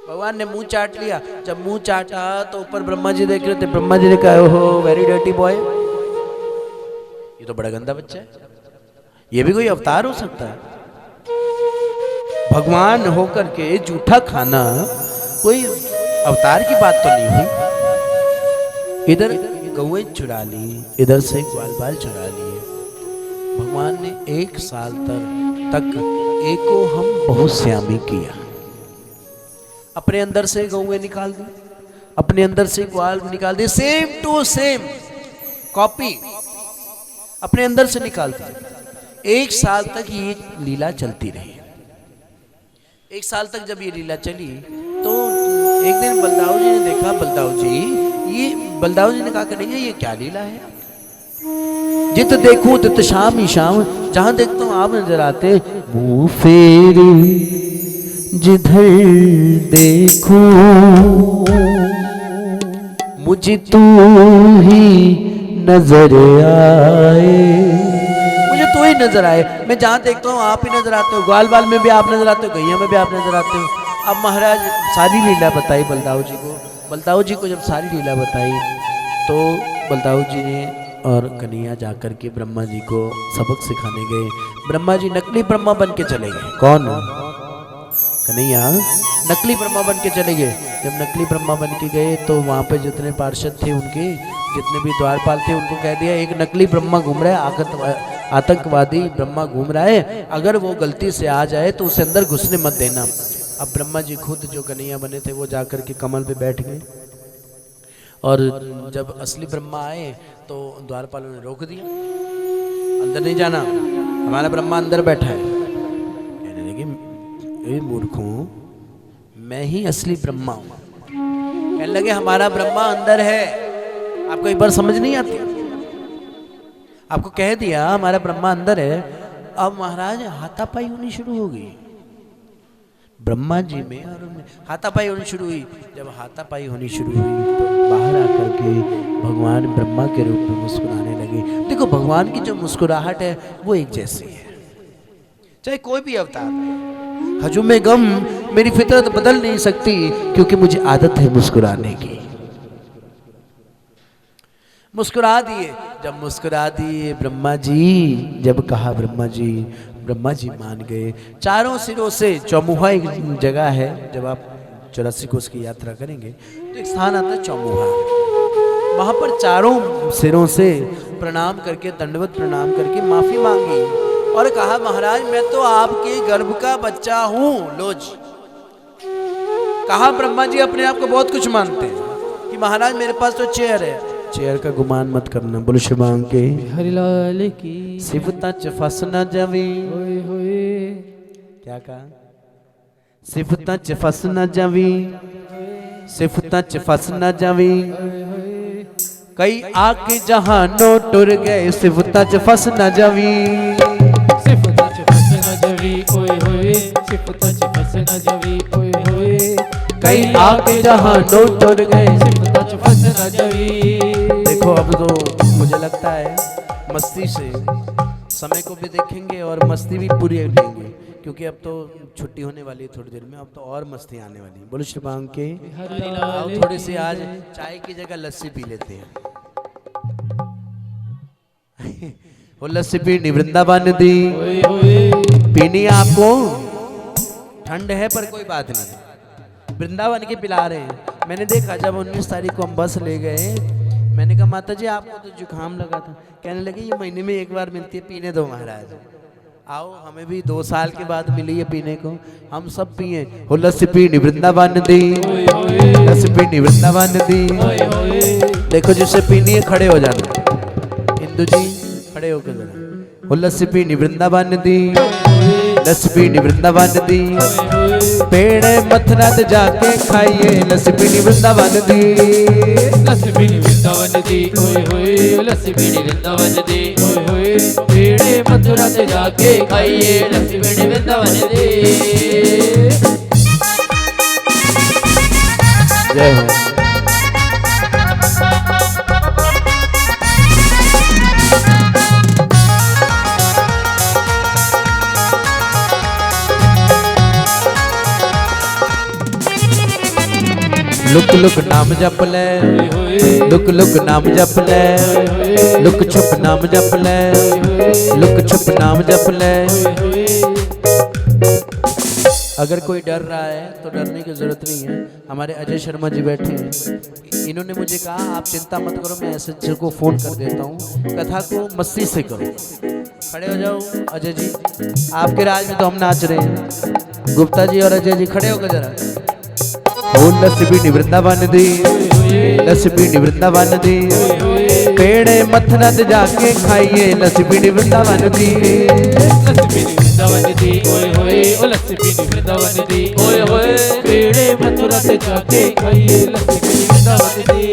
Speaker 1: भगवान ने मुंह चाट लिया। जब मुंह चाटा तो ऊपर ब्रह्मा जी देख रहे थे। ब्रह्मा जी ने कहा, ओहो वेरी डर्टी बॉय, ये तो बड़ा गंदा बच्चा है, ये भी कोई अवतार हो सकता है? भगवान होकर के जूठा खाना कोई अवतार की बात तो नहीं हुई। इधर गौएं चुरा ली, इधर से ग्वाल बाल चुरा लिए। भगवान ने 1 साल तक एको हम बहुत श्यामी किया। अपने अंदर से गौएं निकाल दी, अपने अंदर से ग्वाल निकाल दी, सेम टू सेम कॉपी अपने अंदर से निकाल दी। 1 साल तक ये लीला चलती रही। 1 साल तक जब ये लीला चली तो एक दिन बलदाऊ जी ने देखा, बलदाऊ जी ने कहा करेंगे ये क्या लीला है? जित देखूं तित शाम ही शाम, जहां देखता हूं आप नजर आते। मुंह फेरी जिधर देखूं मुझे तू ही नजर आए, मुझे तू ही नजर आए। मैं जहां देखता हूँ आप ही नजर आते हो, ग्वाल बाल में भी आप नजर आते हो, गैया में भी आप नजर आते हो। अब महाराज सारी लीला बताई बलदाऊ जी को। बलदाऊ जी को जब सारी लीला बताई तो बलदाऊ जी ने और कन्हैया जाकर के ब्रह्मा जी को सबक सिखाने गए। ब्रह्मा जी नकली ब्रह्मा बन के चले गए। कौन? कन्हैया नकली ब्रह्मा बन के चले गए। जब नकली ब्रह्मा बन के गए तो वहाँ पे जितने पार्षद थे, उनके जितने भी द्वारपाल थे, उनको कह दिया एक नकली ब्रह्मा घूम रहा है, आतंकवादी ब्रह्मा घूम रहा है, अगर वो गलती से आ जाए तो उसे अंदर घुसने मत देना। अब ब्रह्मा जी खुद जो कन्हैया बने थे वो जाकर के कमल पे बैठ गए। और जब असली ब्रह्मा आए तो द्वारपालों ने रोक दिया, अंदर नहीं जाना, हमारा ब्रह्मा अंदर बैठा है। कहने लगे, ए मूर्खों, मैं ही असली ब्रह्मा हूं। कहने लगे हमारा ब्रह्मा अंदर है। आपको एक बार समझ नहीं आती? आपको कह दिया हमारा ब्रह्मा अंदर है, अब महाराज हाथापाई होनी शुरू हो गई ब्रह्मा जी में और उनमें। हाथापाई होनी शुरू हुई। जब हाथापाई होनी शुरू हुई तो बाहर आकर के भगवान ब्रह्मा के रूप में मुस्कुराने लगे। देखो भगवान की जो मुस्कुराहट है वो एक जैसी है, चाहे कोई भी अवतार है। हजूम गम मेरी फितरत बदल नहीं सकती, क्योंकि मुझे आदत है मुस्कुराने की। मुस्कुरा दिए। जब मुस्कुरा दिए ब्रह्मा जी, जब कहा ब्रह्मा जी मान गए। चारों सिरों से, चौमुहा एक जगह है, जब आप 84 कोस की यात्रा करेंगे तो एक स्थान आता है चौमुहा। वहां पर चारों सिरों से प्रणाम करके, दंडवत प्रणाम करके माफी मांगी और कहा महाराज मैं तो आपके गर्भ का बच्चा हूं। लो जी, कहा ब्रह्मा जी अपने आप को बहुत कुछ मानते हैं कि महाराज मेरे पास तो चेयर है। चेयर का गुमान मत करना। बोलो शिवांग के
Speaker 2: हरिलाल की
Speaker 1: सिफता च फस न जावी।
Speaker 2: होए होए
Speaker 1: क्या कहा? सिफता च फस न जावी, सिफता च फस न जावी। कई आके जहानो टुर गए, सिफता च फस न जावी।
Speaker 2: सिफता च फस न जावी ओए होए, सिफता च फस न जावी ओए होए।
Speaker 1: कई आके जहानो टुर गए,
Speaker 2: सिफता च फस न जावी।
Speaker 1: देखो अब तो मुझे लगता है मस्ती से समय को भी देखेंगे और मस्ती भी पूरी लेंगे, क्योंकि अब तो छुट्टी होने वाली है थोड़ी देर में। अब तो और मस्ती आने वाली है। बोलो शिवांग के आओ थोड़ी सी आज चाय की जगह लस्सी पी लेते हैं। वो लस्सी पीनी वृंदावन दी,
Speaker 2: ओए होए
Speaker 1: पीनी आपको, ठंड है पर कोई बात नहीं, वृंदावन के पिला रहे हैं। मैंने देखा जब 19 तारीख को हम बस ले गए, मैंने कहा माता जी आपको तो जुकाम लगा था। कहने लगे ये महीने में एक बार मिलती है, पीने दो महाराज। आओ हमें भी 2 साल के बाद मिली है पीने को, हम सब पिए। हो लस्सी पीनी वृंदावन दी,
Speaker 2: ओए होए
Speaker 1: लस्सी पीनी वृंदावन दी।
Speaker 2: ओए होए।
Speaker 1: देखो जिससे पीनी है खड़े हो जाना। हिंदू जी खड़े होकर जरा। हो लस्सी पीनी वृंदावन दी, लस्सी पीनी वृंदावन दी। पेड़े मथुरा ते जाके खाइए, लस्सी पीनी वृंदावन दी।
Speaker 2: लस्सी पीनी वृंदावन दी ओए होए, लस्सी पीनी वृंदावन दी ओए होए। पेड़े मथुरा से जाके खाइए, लस्सी पीनी वृंदावन दी।
Speaker 1: जय हो। लुक लुक नाम जप ले, लुक लुक नाम जप ले, लुक छुप नाम जप ले, लुक छुप नाम जप ले। अगर कोई डर रहा है तो डरने की जरूरत नहीं है। हमारे अजय शर्मा जी बैठे हैं, इन्होंने मुझे कहा आप चिंता मत करो, मैं एसएचओ को फोन कर देता हूँ, कथा को मस्ती से करो। खड़े हो जाओ अजय जी, आपके राज में तो हम नाच रहे हैं। गुप्ता जी और अजय जी खड़े होकर जरा। ओ लस्सी पीनी वृंदावन दी, लस्सी पीनी वृंदावन दी। पेड़े मथुरा ते जाके खाइए, लस्सी पीनी वृंदावन दी।
Speaker 2: लस्सी पीनी वृंदावन दी ओए होए, ओ लस्सी पीनी वृंदावन दी ओए होए। पेड़े मथुरा से जाके खाइए, लस्सी पीनी वृंदावन दी।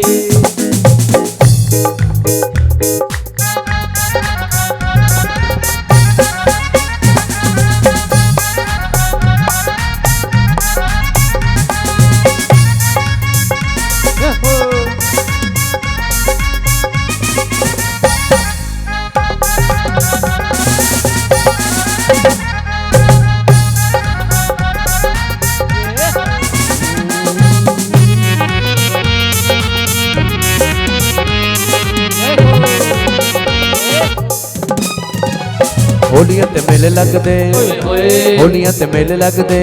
Speaker 1: होलियां ते मेले लगदे, होलियां ते मेले लगदे,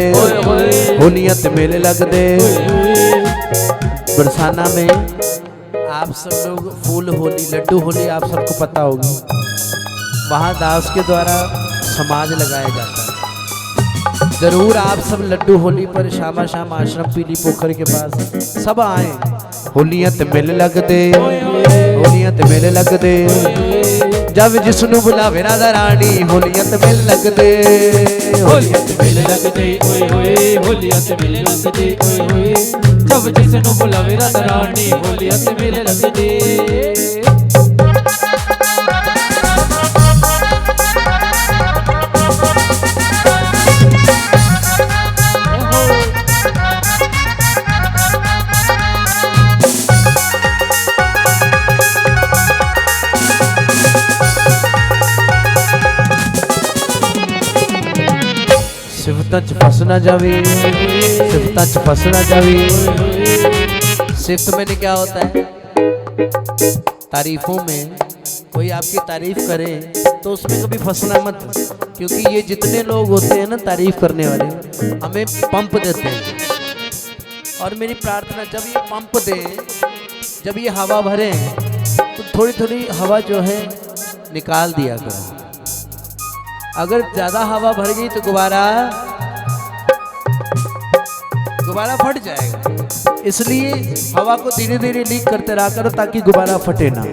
Speaker 1: होलियां ते मेले लगदे। बरसाना में आप सब लोग फूल होली, लड्डू होली आप सबको पता होगी। वहाँ दास के द्वारा समाज लगाया जाता है। जरूर आप सब लड्डू होली पर शामा शाम आश्रम पीली पोखर के पास सब आए। होलियां ते मेले लगदे, होलियां ते मेले लगदे। जब जिसनु बुलावे राधा रानी, होलियां ते मेले लगदे,
Speaker 2: होलियां ते मेले लगदे ओए होए, होलियां ते मेले लगदे ओए होए। जब जिसनु बुलावे राधा रानी, होलियां ते मेले लगदे।
Speaker 1: सिफता च फस ना जावे, सिफता च फस ना जावे। सिफ्त में क्या होता है? तारीफों में कोई आपकी तारीफ करे तो उसमें कभी फंसना मत, क्योंकि ये जितने लोग होते हैं ना तारीफ करने वाले, हमें पंप देते हैं। और मेरी प्रार्थना, जब ये पंप दें, जब ये हवा भरे तो थोड़ी थोड़ी हवा जो है निकाल दिया करो। अगर ज्यादा हवा भर गई तो गुब्बारा फट जाएगा। इसलिए हवा को धीरे धीरे लीक करते रहा करो ताकि गुब्बारा फटे ना।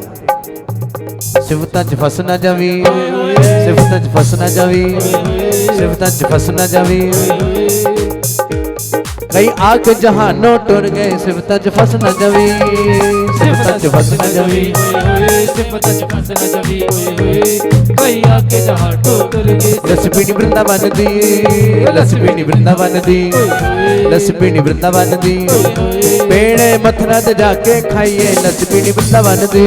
Speaker 1: सिवतंज फस ना जावी, सिवतंज फस ना जावी, सिवतंज फस ना जावी। कई आग जहां नो टुर गए, सिवतंज फस ना जावी, सिवतंज फस ना जावी,
Speaker 2: सिवतंज फस ना जावी। कई आग जहां टुर गए।
Speaker 1: लसपीनी वृंदावन दी, लसपीनी वृंदावन दी, लसपीनी वृंदावन दी। पेड़े मथुरा ते जाके खाइए, लसपीनी वृंदावन दी,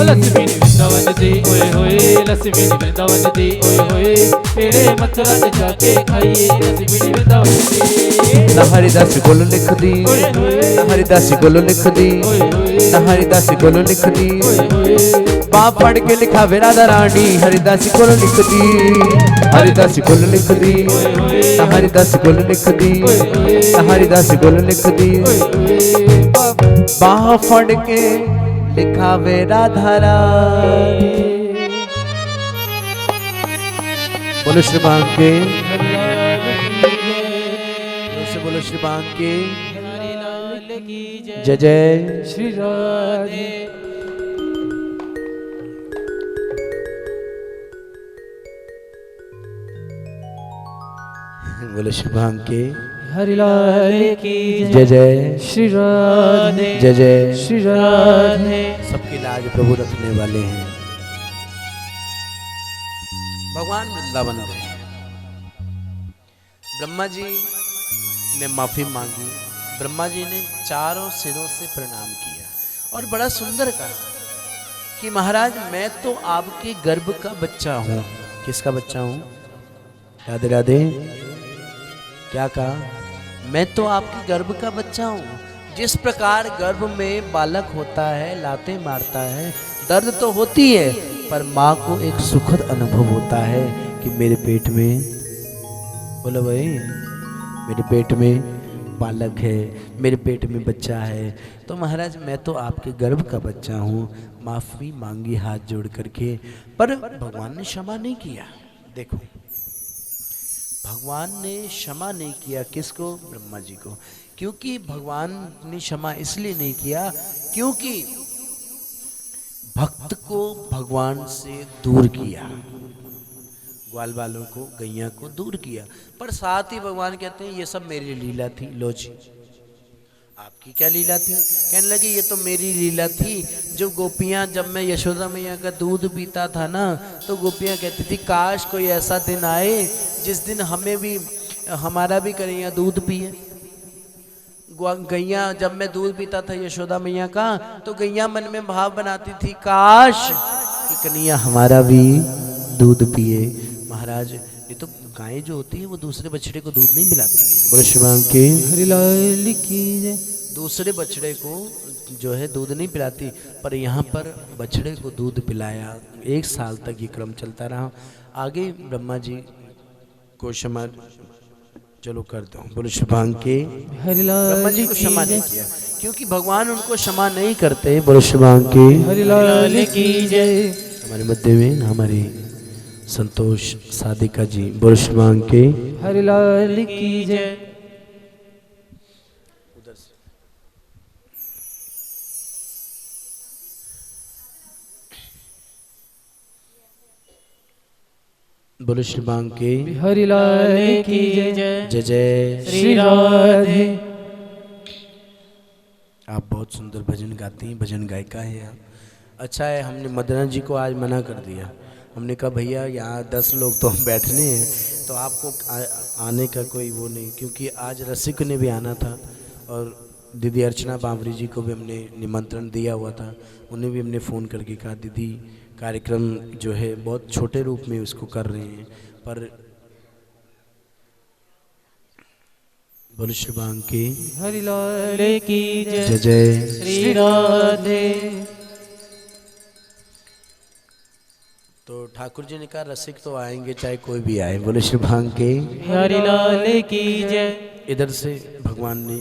Speaker 2: लसपीनी वृंदावन दी। ओए होए लसपीनी वृंदावन दी। ओए होए पेड़े मथुरा ते जाके खाइए, लसपीनी वृंदावन दी।
Speaker 1: ना हरिदास गोल लिख दी, ना हरिदास गोल लिख दी, ना हरिदास गोल लिख दी। बाप पढ़ के लिखा वे राधा रानी, हरिदास गोल लिख दी, हरिदास गोल लिख दी, ना हरिदास गोल लिख दी, ना हरिदास गोल लिख दी। बाप पढ़ के लिखा वे राधा रानी। बोलो श्री बांके, बोलो श्री बांके जय जय
Speaker 2: श्री राधे।
Speaker 1: बोलो श्री बांके
Speaker 2: हरिलाल की
Speaker 1: जय जय
Speaker 2: श्री राधे।
Speaker 1: जय जय।
Speaker 2: श्री राधे।
Speaker 1: सबकी लाज प्रभु रखने वाले हैं। भगवान वृंदावन गए, ब्रह्मा जी ने माफी मांगी। ब्रह्मा जी ने चारों सिरों से प्रणाम किया और बड़ा सुंदर कहा कि महाराज मैं तो आपके गर्भ का बच्चा हूँ। किसका बच्चा हूँ? राधे राधे। क्या कहा? मैं तो आपके गर्भ का बच्चा हूँ। जिस प्रकार गर्भ में बालक होता है, लाते मारता है, दर्द तो होती है, पर माँ को एक सुखद अनुभव होता है कि मेरे पेट में, बोलो भाई, मेरे पेट में बालक है, मेरे पेट में बच्चा है। तो महाराज मैं तो आपके गर्भ का बच्चा हूँ। माफ़ी मांगी हाथ जोड़ करके, पर भगवान ने क्षमा नहीं किया। देखो, भगवान ने क्षमा नहीं किया। किसको? ब्रह्मा जी को। क्योंकि भगवान ने क्षमा इसलिए नहीं किया क्योंकि भक्त को भगवान से दूर किया, ग्वाल बालों को, गैया को दूर किया। पर साथ ही भगवान कहते हैं ये सब मेरी लीला थी। लो जी, आपकी क्या लीला थी? कहने लगे ये तो मेरी लीला थी। जो गोपियां, जब मैं यशोदा मैया का दूध पीता था ना, तो गोपियां कहती थी काश कोई ऐसा दिन आए जिस दिन हमें भी, हमारा भी कन्हैया दूध पिए। गैया, जब मैं दूध पीता था यशोदा मैया का, तो गैया मन में भाव बनाती थी काश कि कन्हैया हमारा भी दूध पिए। महाराज, ये तो गाय जो होती है वो दूसरे बछड़े को दूध नहीं पिलाती है। बोलो शिवांग के
Speaker 2: हरिलाल की जय।
Speaker 1: दूसरे बछड़े को जो है दूध नहीं पिलाती, पर यहाँ पर बछड़े को दूध पिलाया। 1 साल तक ये क्रम चलता रहा। आगे ब्रह्मा जी को क्षमा चलो कर दो। बोलो शिवांग के
Speaker 2: हरिलाल।
Speaker 1: ब्रह्मा जी को क्षमा नहीं किया क्योंकि भगवान उनको क्षमा नहीं करते। बोलो शिवांग के
Speaker 2: हरिलाल की जय।
Speaker 1: हमारे मध्य में हमारे संतोष साधिका जी, बोलो शिवांग के
Speaker 2: हरिलाल की जय। बोलो शिवांग के हरिलाल की जय।
Speaker 1: जय जय
Speaker 2: श्री राधे।
Speaker 1: आप बहुत सुंदर भजन गाती हैं, भजन गायिका हैं आप। अच्छा है, हमने मदना जी को आज मना कर दिया। हमने कहा भैया यहाँ 10 लोग तो हम बैठने हैं, तो आपको आने का कोई वो नहीं, क्योंकि आज रसिक ने भी आना था और दीदी अर्चना बावरी जी को भी हमने निमंत्रण दिया हुआ था। उन्हें भी हमने फ़ोन करके कहा दीदी कार्यक्रम जो है बहुत छोटे रूप में उसको कर रहे हैं, पर बोलो शिवांग की
Speaker 2: हरिलाल की
Speaker 1: जय
Speaker 2: जय।
Speaker 1: जय।
Speaker 2: श्री राधे।
Speaker 1: तो ठाकुर जी ने कहा रसिक तो आएंगे चाहे कोई भी आए। बोलो शिवांग के
Speaker 2: हरिलाल की जय।
Speaker 1: इधर से भगवान ने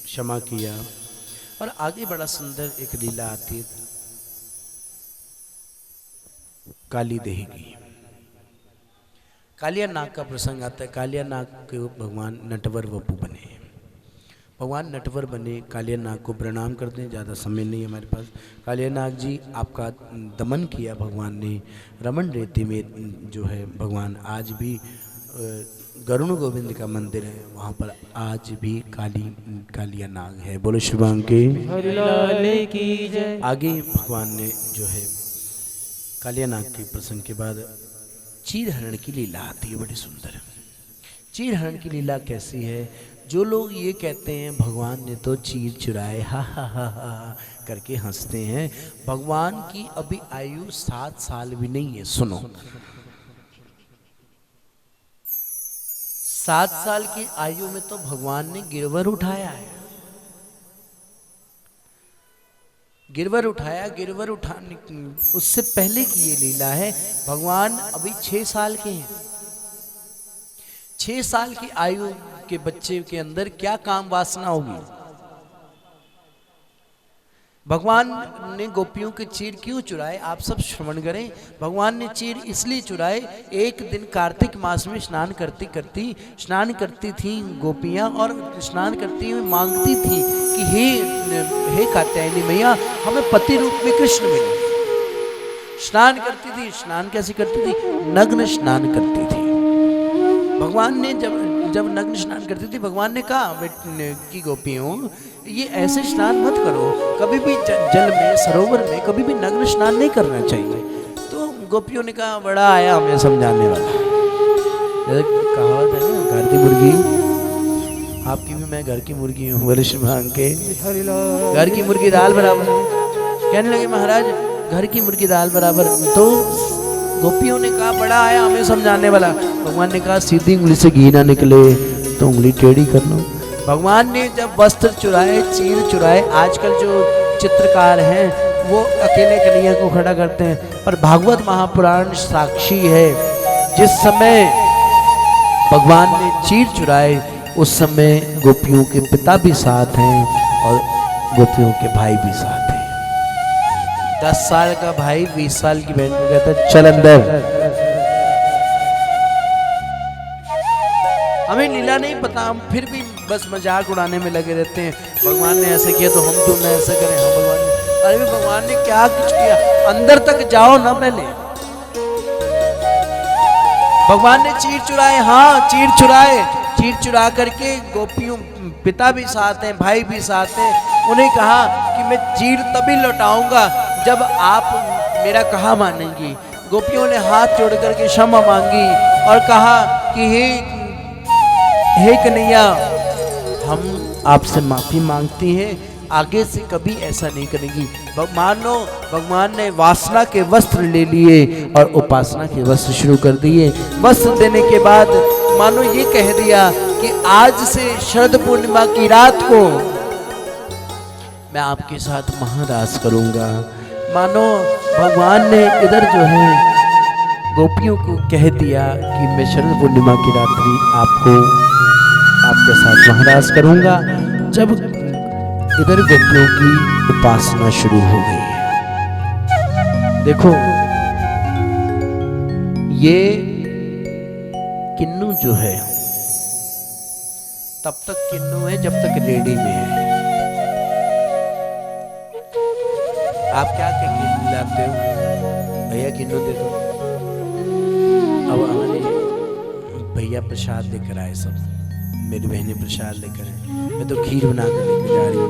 Speaker 1: क्षमा किया और आगे बड़ा सुंदर एक लीला आती है काली देही की। कालिया नाग का प्रसंग आता है। कालिया नाग के भगवान नटवर वपु बने। भगवान नटवर बने, कालिया नाग को प्रणाम करते हैं। ज़्यादा समय नहीं है हमारे पास। कालिया नाग जी, आपका दमन किया भगवान ने रमन रेती में। जो है भगवान आज भी गरुण गोविंद का मंदिर है, वहाँ पर आज भी कालिया नाग है। बोलो शिवांग के
Speaker 2: हरिलाल की जय।
Speaker 1: आगे भगवान ने जो है कालिया नाग के प्रसंग के बाद चीर हरण की लीला आती है, बड़ी सुंदर। चीर हरण की लीला कैसी है? जो लोग ये कहते हैं भगवान ने तो चीर चुराए, हा हा हा हा करके हंसते हैं। भगवान की अभी आयु 7 साल भी नहीं है। सुनो, 7 साल की आयु में तो भगवान ने गिरवर उठाया है। गिरवर उठाया, गिरवर उठाने उससे पहले की ये लीला है। भगवान अभी 6 साल के हैं। 6 साल की आयु के बच्चे के अंदर क्या काम वासना होगी? भगवान ने गोपियों के चीर क्यों चुराए? आप सब श्रवण करें। भगवान ने चीर इसलिए चुराए, एक दिन कार्तिक मास में स्नान करती थी गोपियां, और स्नान करती हुई मांगती थी कि हे कात्यायनी मैया, हमें पति रूप में कृष्ण मिले। स्नान करती थी। स्नान कैसे करती थी? नग्न स्नान करती थी। भगवान ने जब नग्न स्नान करती थी, भगवान ने कहा कि गोपियों, ये ऐसे स्नान मत करो, कभी भी जल में, सरोवर में कभी भी नग्न स्नान नहीं करना चाहिए। तो गोपियों ने कहा, बड़ा आया हमें समझाने वाला। कहावत है ना, घर की मुर्गी, आपकी भी मैं घर की मुर्गी हूँ। बोले शिवांग के घर की मुर्गी दाल बराबर। कहने लगे महाराज, घर की मुर्गी दाल बराबर। तो गोपियों ने कहा, बड़ा आया हमें समझाने वाला। भगवान ने कहा, सीधी उंगली से घी ना निकले तो उंगली टेढ़ी कर लो। भगवान ने जब वस्त्र चुराए, चीर चुराए, आजकल जो चित्रकार हैं वो अकेले कन्हैया को खड़ा करते हैं, पर भागवत महापुराण साक्षी है। जिस समय भगवान ने चीर चुराए, उस समय गोपियों के पिता भी साथ हैं और गोपियों के भाई भी साथ हैं। 10 साल का भाई 20 साल की बहन को कहता है, चल अंदर। हमें लीला नहीं पता, हम फिर भी बस मजाक उड़ाने में लगे रहते हैं। भगवान ने ऐसे किया तो हम क्यों ना ऐसे करें। हाँ भगवान ने, अरे भगवान ने क्या कुछ किया? अंदर तक जाओ ना पहले। भगवान ने चीर चुराए, हाँ चीर चुराए। चीर चुरा करके गोपियों, पिता भी साथ हैं, भाई भी साथ हैं। उन्हें कहा कि मैं चीर तभी लौटाऊंगा जब आप मेरा कहा मानेंगी। गोपियों ने हाथ जोड़ करके क्षमा मांगी और कहा कि हे कन्हैया, हम आपसे माफी मांगती हैं, आगे से कभी ऐसा नहीं करेंगी। मानो भगवान ने वासना के वस्त्र ले लिए और उपासना के वस्त्र शुरू कर दिए। वस्त्र देने के बाद मानो ये कह दिया कि आज से शरद पूर्णिमा की रात को मैं आपके साथ महारास करूंगा। मानो भगवान ने इधर जो है गोपियों को कह दिया कि मैं शरद पूर्णिमा की रात्रि आपके साथ महारास करूंगा। जब इधर गोपियों की उपासना शुरू हो गई है। देखो, ये किन्नू जो है तब तक किन्नू है जब तक रेडी में है। आप क्या कहेंगे, लाते हो भैया किन्नू दे दो। अब हमारे भैया प्रसाद लेकर आए, सब मेरी बहनें प्रसाद लेकर आए। मैं तो खीर बना कर लेकर जा रही हूँ,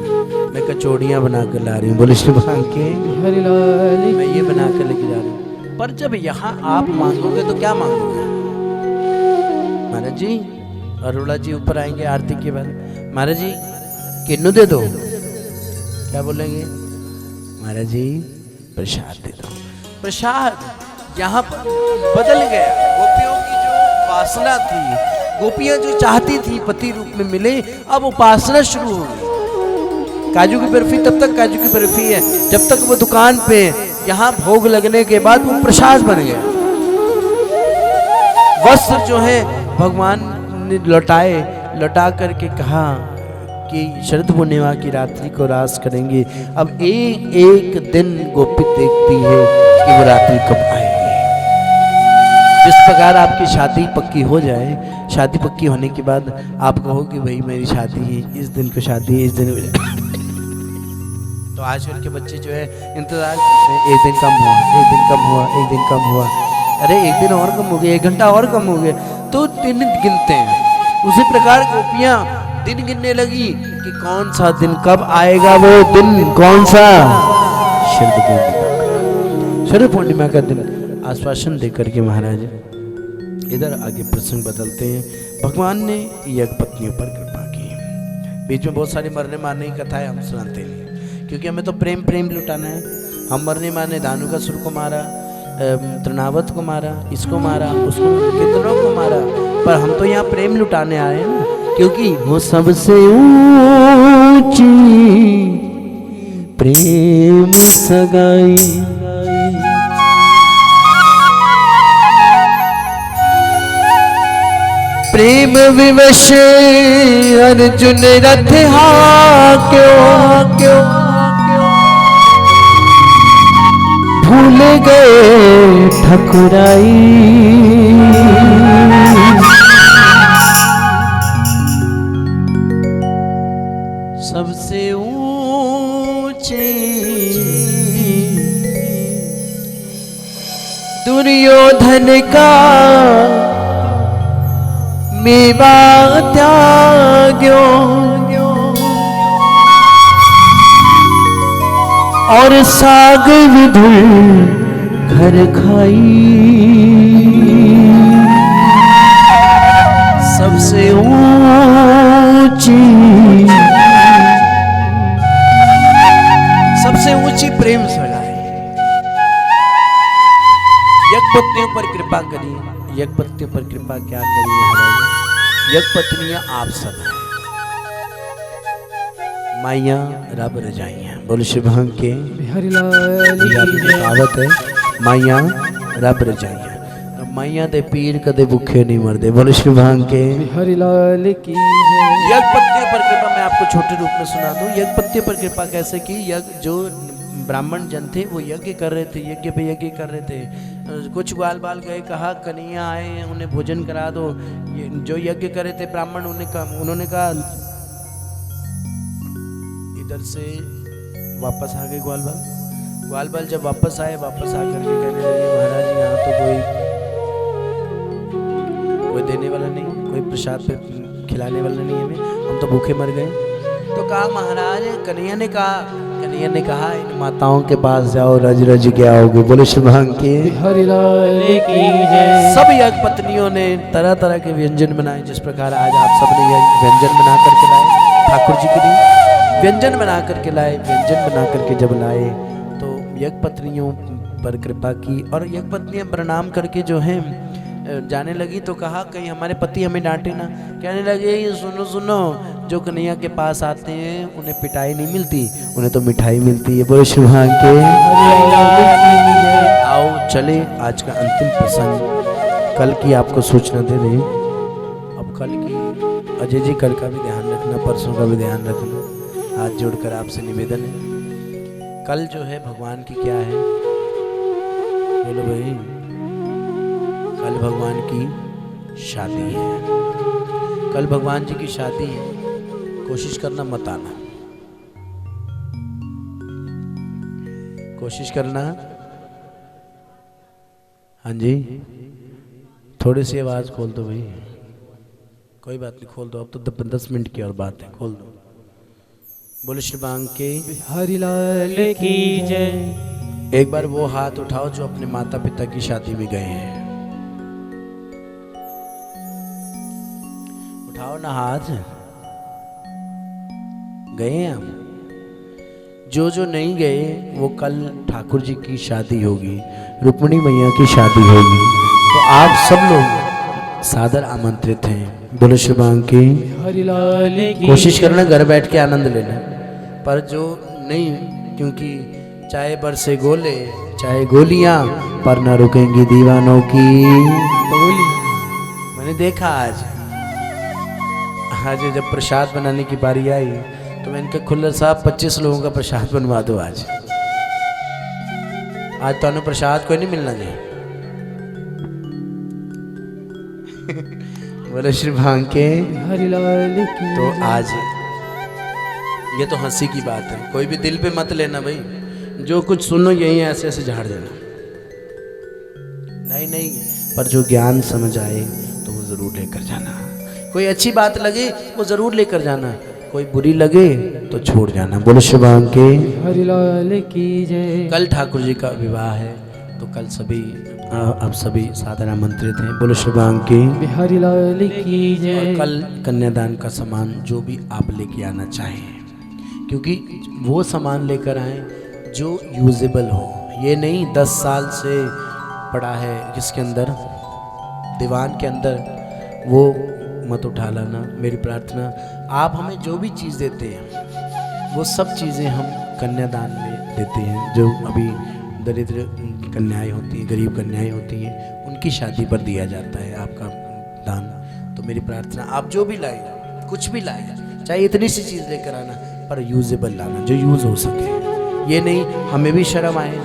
Speaker 1: मैं कचौड़ियाँ बना कर ला रही हूँ। बोले शिवांग के मैं ये बना कर लेकर जा रही हूँ। पर जब यहाँ आप मांगोगे तो क्या मांगोगे? महाराज जी, अरोड़ा जी ऊपर आएंगे आरती के बाद। महाराज जी किन्नू दे दो। क्या बोलेंगे? महाराज जी प्रसाद दे दो। प्रसाद यहाँ पर बदल गया। गोपियों की जो वासना थी, गोपियां जो चाहती थी पति रूप में मिले, अब उपासना शुरू हो गई। काजू की बर्फी तब तक काजू की बर्फी है जब तक वो दुकान पे, यहाँ भोग लगने के बाद वो प्रसाद बन गया। वस्त्र जो है भगवान ने लौटा करके कहा कि शरद पूर्णिमा की रात्रि को रास करेंगे। अब एक एक दिन गोपी देखती है कि वो रात्रि कब आएगी। जिस प्रकार आपकी शादी पक्की हो जाए, शादी पक्की होने के बाद आप कहो कि भाई मेरी शादी है, इस दिन को शादी है, इस दिन तो आजकल के बच्चे जो है इंतजार करते हैं, एक दिन कम हुआ, एक दिन कम हुआ, एक दिन कम हुआ, अरे एक दिन और कम हो गया, 1 घंटा और कम हो गया, तो दिन गिनते हैं। उसी प्रकार गोपियां दिन गिनने लगी कि कौन सा दिन कब आएगा, वो दिन कौन सा, शरद पूर्णिमा का दिन आश्वासन देकर के महाराज इधर आगे प्रसंग बदलते हैं। भगवान ने यज्ञ पत्नियों पर कृपा की। बीच में बहुत सारी मरने मारने की कथाएं हम सुनाते हैं, क्योंकि हमें तो प्रेम प्रेम लुटाना है। हम मरने मारने दानुकासुर को मारा, तृणावत को मारा, इसको मारा, उसको, कितनों को मारा, पर हम तो यहाँ प्रेम लुटाने आए हैं ना, क्योंकि वो सबसे ऊंची प्रेम सगाई। प्रेम विवश अर्जुन रथ क्यों भूल गए ठकुराई। सबसे ऊंचे दुर्योधन का मेवा त्याग्यो और साग विधुर घर खाई। सबसे ऊंची प्रेम सगाई। यज्ञपत्नियों पर कृपा करिए। यज्ञपत्नियों पर कृपा क्या करिए महाराज? यज्ञपत्नियां आप सब हैं, माइया रब रजाइयां। बोलो शुभांग के कहावत है, माइया रब रजाइयां। माइया दे पीर कदे भूखे नहीं मरदे। बोलो शुभांग के
Speaker 2: हरिलाल की।
Speaker 1: यज्ञपत्नियों पर कृपा मैं आपको छोटे रूप में सुना दूं। यज्ञपत्नियों पर कृपा कैसे की? यज्ञ जो ब्राह्मण जन थे वो यज्ञ कर रहे थे, यज्ञ पे यज्ञ कर रहे थे। कुछ ग्वाल बाल गए, कहा कन्हैया आए उन्हें भोजन करा दो। जो यज्ञ कर रहे थे ब्राह्मण, उन्होंने कहा, इधर से वापस आ गए ग्वाल बाल जब वापस आए, वापस आकर के कहने लगे महाराज यहाँ तो कोई देने वाला नहीं, कोई प्रसाद पे खिलाने वाला नहीं हमें, हम तो भूखे मर गए। तो कहा महाराज, कन्हैया ने कहा इन माताओं के पास जाओ, रज रज के आओगे। बोले शुभांग के
Speaker 2: हरिलाल की जय।
Speaker 1: सब यज्ञ पत्नियों ने तरह तरह के व्यंजन बनाए, जिस प्रकार आज आप सब ने व्यंजन बना करके लाए ठाकुर जी के लिए। व्यंजन बना करके लाए, व्यंजन बना करके जब लाए तो यज्ञ पत्नियों पर कृपा की। और यज्ञ पत्नियां प्रणाम करके जो है जाने लगी, तो कहा कहीं हमारे पति हमें डांटे ना। कहने लगे ये सुनो, जो कन्हैया के पास आते हैं उन्हें पिटाई नहीं मिलती, उन्हें तो मिठाई मिलती है। बोले शुभांग के। आओ चले आज का अंतिम प्रसंग, कल की आपको सूचना दे दें। अब कल की अजय जी, कल का भी ध्यान रखना, परसों का भी ध्यान रखना। हाथ जोड़कर आपसे निवेदन है, कल जो है भगवान की क्या है? बोलो भाई, कल भगवान की शादी है। कल भगवान जी की शादी है, कोशिश करना मत आना, कोशिश करना। हाँ जी, थोड़ी सी आवाज खोल दो भाई, कोई बात नहीं, खोल दो। अब तो 10 मिनट की और बात है, खोल दो। बोलो शुभांग के
Speaker 2: हरिलाल की जय।
Speaker 1: एक बार वो हाथ उठाओ जो अपने माता पिता की शादी में गए हैं। उठाओ ना हाथ, गए हैं हम। जो नहीं गए वो कल ठाकुर जी की शादी होगी, रुक्मिणी मैया की शादी होगी, तो आप सब लोग सादर आमंत्रित हैं। बोलो शुभांग की
Speaker 2: हरिलाल की।
Speaker 1: कोशिश करना घर बैठ के आनंद लेना, पर जो नहीं, क्योंकि चाहे बरसे गोले चाहे गोलियां, पर न रुकेंगी दीवानों की गोली। मैंने देखा आज जब प्रसाद बनाने की बारी आई तो मैंने कहा खुल्लर साहब 25 लोगों का प्रसाद बनवा दो आज तो प्रसाद कोई नहीं मिलना चाहिए। बोलो श्री भांग के।
Speaker 2: बिहारी लाल की
Speaker 1: तो आज ये तो हंसी की बात है, कोई भी दिल पे मत लेना भाई, जो कुछ सुनो यही ऐसे ऐसे झाड़ देना, नहीं नहीं, पर जो ज्ञान समझ आए तो वो जरूर लेकर जाना। कोई अच्छी बात लगे वो जरूर लेकर जाना, कोई बुरी लगे तो छोड़ जाना। बोलो श्री भांग के।
Speaker 2: बिहारी लाल की जय।
Speaker 1: कल ठाकुर जी का विवाह है, तो कल सभी अब सभी सादर आमंत्रित हैं। बोलो श्री भांग के।
Speaker 2: बिहारी लाल की जय।
Speaker 1: और कल कन्यादान का सामान जो भी आप लेके आना चाहें, क्योंकि वो सामान लेकर आए जो यूजेबल हो। ये नहीं 10 साल से पड़ा है जिसके अंदर दीवान के अंदर, वो मत उठा लाना। मेरी प्रार्थना, आप हमें जो भी चीज़ देते हैं वो सब चीज़ें हम कन्यादान में देते हैं। जो अभी दरिद्र कन्याएं होती हैं, गरीब कन्याएं होती हैं, उनकी शादी पर दिया जाता है आपका दान। तो मेरी प्रार्थना, आप जो भी लाए, कुछ भी लाए, चाहे इतनी सी चीज़ लेकर आना, पर यूजेबल लाना, जो यूज़ हो सके। ये नहीं हमें भी शर्म आए,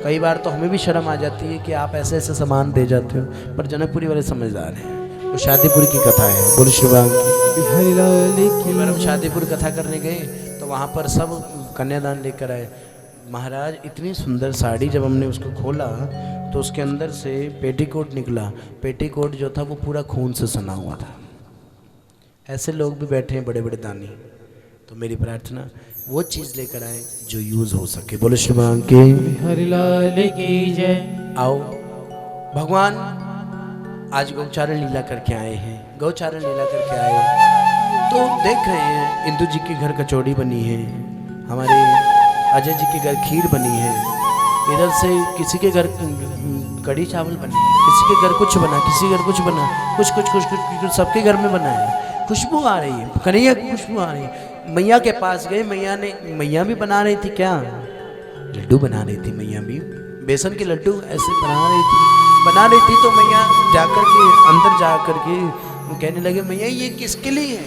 Speaker 1: कई बार तो हमें भी शर्म आ जाती है कि आप ऐसे ऐसे सामान दे जाते हो, पर जनकपुरी वाले समझदार हैं। वो शादीपुर की कथा है। बोलो श्री भांग की।
Speaker 2: बिहारी लाल की
Speaker 1: एक बार हम शादीपुर कथा करने गए तो वहाँ पर सब कन्यादान लेकर आए। महाराज इतनी सुंदर साड़ी, जब हमने उसको खोला तो उसके अंदर से पेटीकोट निकला। पेटीकोट जो था वो पूरा खून से सना हुआ था। ऐसे लोग भी बैठे हैं बड़े बड़े दानी। तो मेरी प्रार्थना, वो चीज़ लेकर आए जो यूज़ हो सके। बोलो श्री भांग के।
Speaker 2: बिहारी लाल की जय।
Speaker 1: आओ, भगवान आज गौचारण लीला करके आए हैं, गौचारण लीला करके आए तो देख रहे हैं इंदु जी के घर कचौड़ी बनी है, हमारे अजय जी के घर खीर बनी है, इधर से किसी के घर कढ़ी चावल बने, किसी के घर कुछ बना, किसी के घर कुछ बना, कुछ कुछ कुछ कुछ, कुछ सबके घर में बना है। खुशबू आ रही है, कन्हैया की खुशबू आ रही है। मैया के पास गए, मैया भी बना रही थी, क्या लड्डू बना रही थी मैया भी, बेसन के लड्डू ऐसे बना रही थी। तो मैया जाकर के अंदर जाकर के वो कहने लगे, मैया ये किसके लिए है?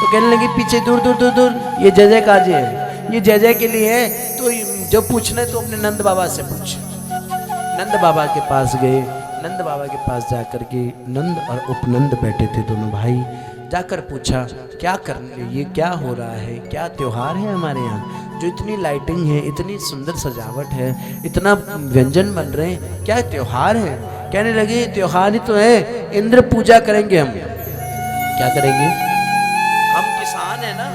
Speaker 1: तो कहने लगे पीछे दूर दूर दूर दूर, ये जय जय काजे है, ये जय जय के लिए है। तो जब पूछना है तो अपने नंद बाबा से पूछ। नंद बाबा के पास गए, नंद बाबा के पास जाकर के नंद और उपनंद बैठे थे दोनों भाई, जाकर पूछा क्या करने, ये क्या हो रहा है, क्या त्योहार है हमारे यहाँ, जो इतनी लाइटिंग है, इतनी सुंदर सजावट है, इतना व्यंजन बन रहे हैं, क्या त्योहार है? कहने लगे त्योहार ही तो है, इंद्र पूजा करेंगे हम। क्या करेंगे? हम किसान है ना,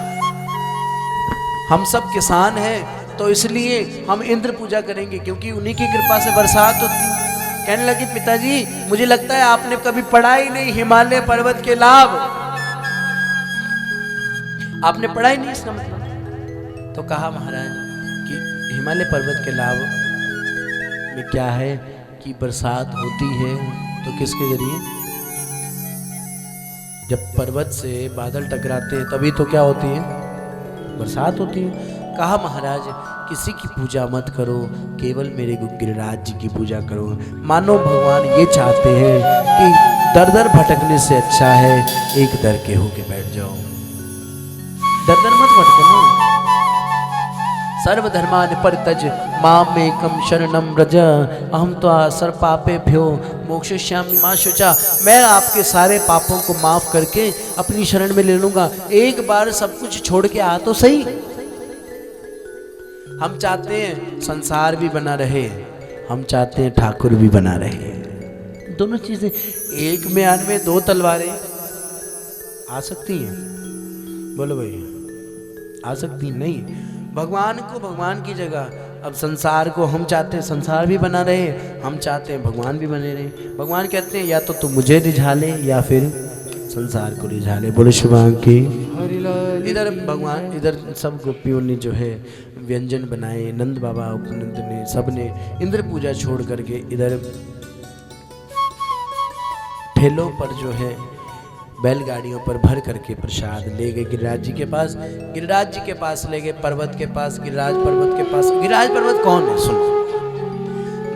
Speaker 1: हम सब किसान हैं, तो इसलिए हम इंद्र पूजा करेंगे, क्योंकि उन्हीं की कृपा से बरसात होती है। कहने लगे पिताजी मुझे लगता है आपने कभी पढ़ा ही नहीं हिमालय पर्वत के लाभ, आपने पढ़ा ही नहीं इसका मतलब। तो कहा महाराज कि हिमालय पर्वत के लाभ में क्या है कि बरसात होती है तो किसके जरिए? जब पर्वत से बादल टकराते हैं तभी तो क्या होती है? बरसात होती है। कहा महाराज किसी की पूजा मत करो, केवल मेरे गिरिराज जी की पूजा करो। मानो भगवान ये चाहते हैं कि दर दर भटकने से अच्छा है एक दर के होके बैठ जाओ। दर दर मत भटकना। सर्वधर्मान परित्यज मामेकम शरणम व्रज अहम त्वा सर्व पापेभ्यो मोक्षयिष्यामि मा शुचा। मैं आपके सारे पापों को माफ करके अपनी शरण में ले लूंगा। एक बार सब कुछ छोड़ के आ तो सही। हम चाहते हैं संसार भी बना रहे, हम चाहते हैं ठाकुर भी बना रहे। दोनों चीजें एक म्यान में दो तलवारें आ सकती हैं? बोलो भाई, आ सकती नहीं। भगवान को भगवान की जगह, अब संसार को हम चाहते हैं संसार भी बना रहे, हम चाहते हैं भगवान भी बने रहे। भगवान कहते हैं या तो तुम मुझे रिझा ले या फिर संसार को रिझा ले। बोलो शुभांग की। इधर भगवान, इधर सब गोपियों ने जो है व्यंजन बनाए, नंद बाबा उपनंद ने, सब ने इंद्र पूजा छोड़ करके इधर ठेलों पर जो है बैलगाड़ियों पर भर करके प्रसाद ले गए गिरिराज जी के पास। गिरिराज जी के पास ले गए, पर्वत के पास, गिरिराज पर्वत के पास। गिरिराज पर्वत कौन है? सुनो,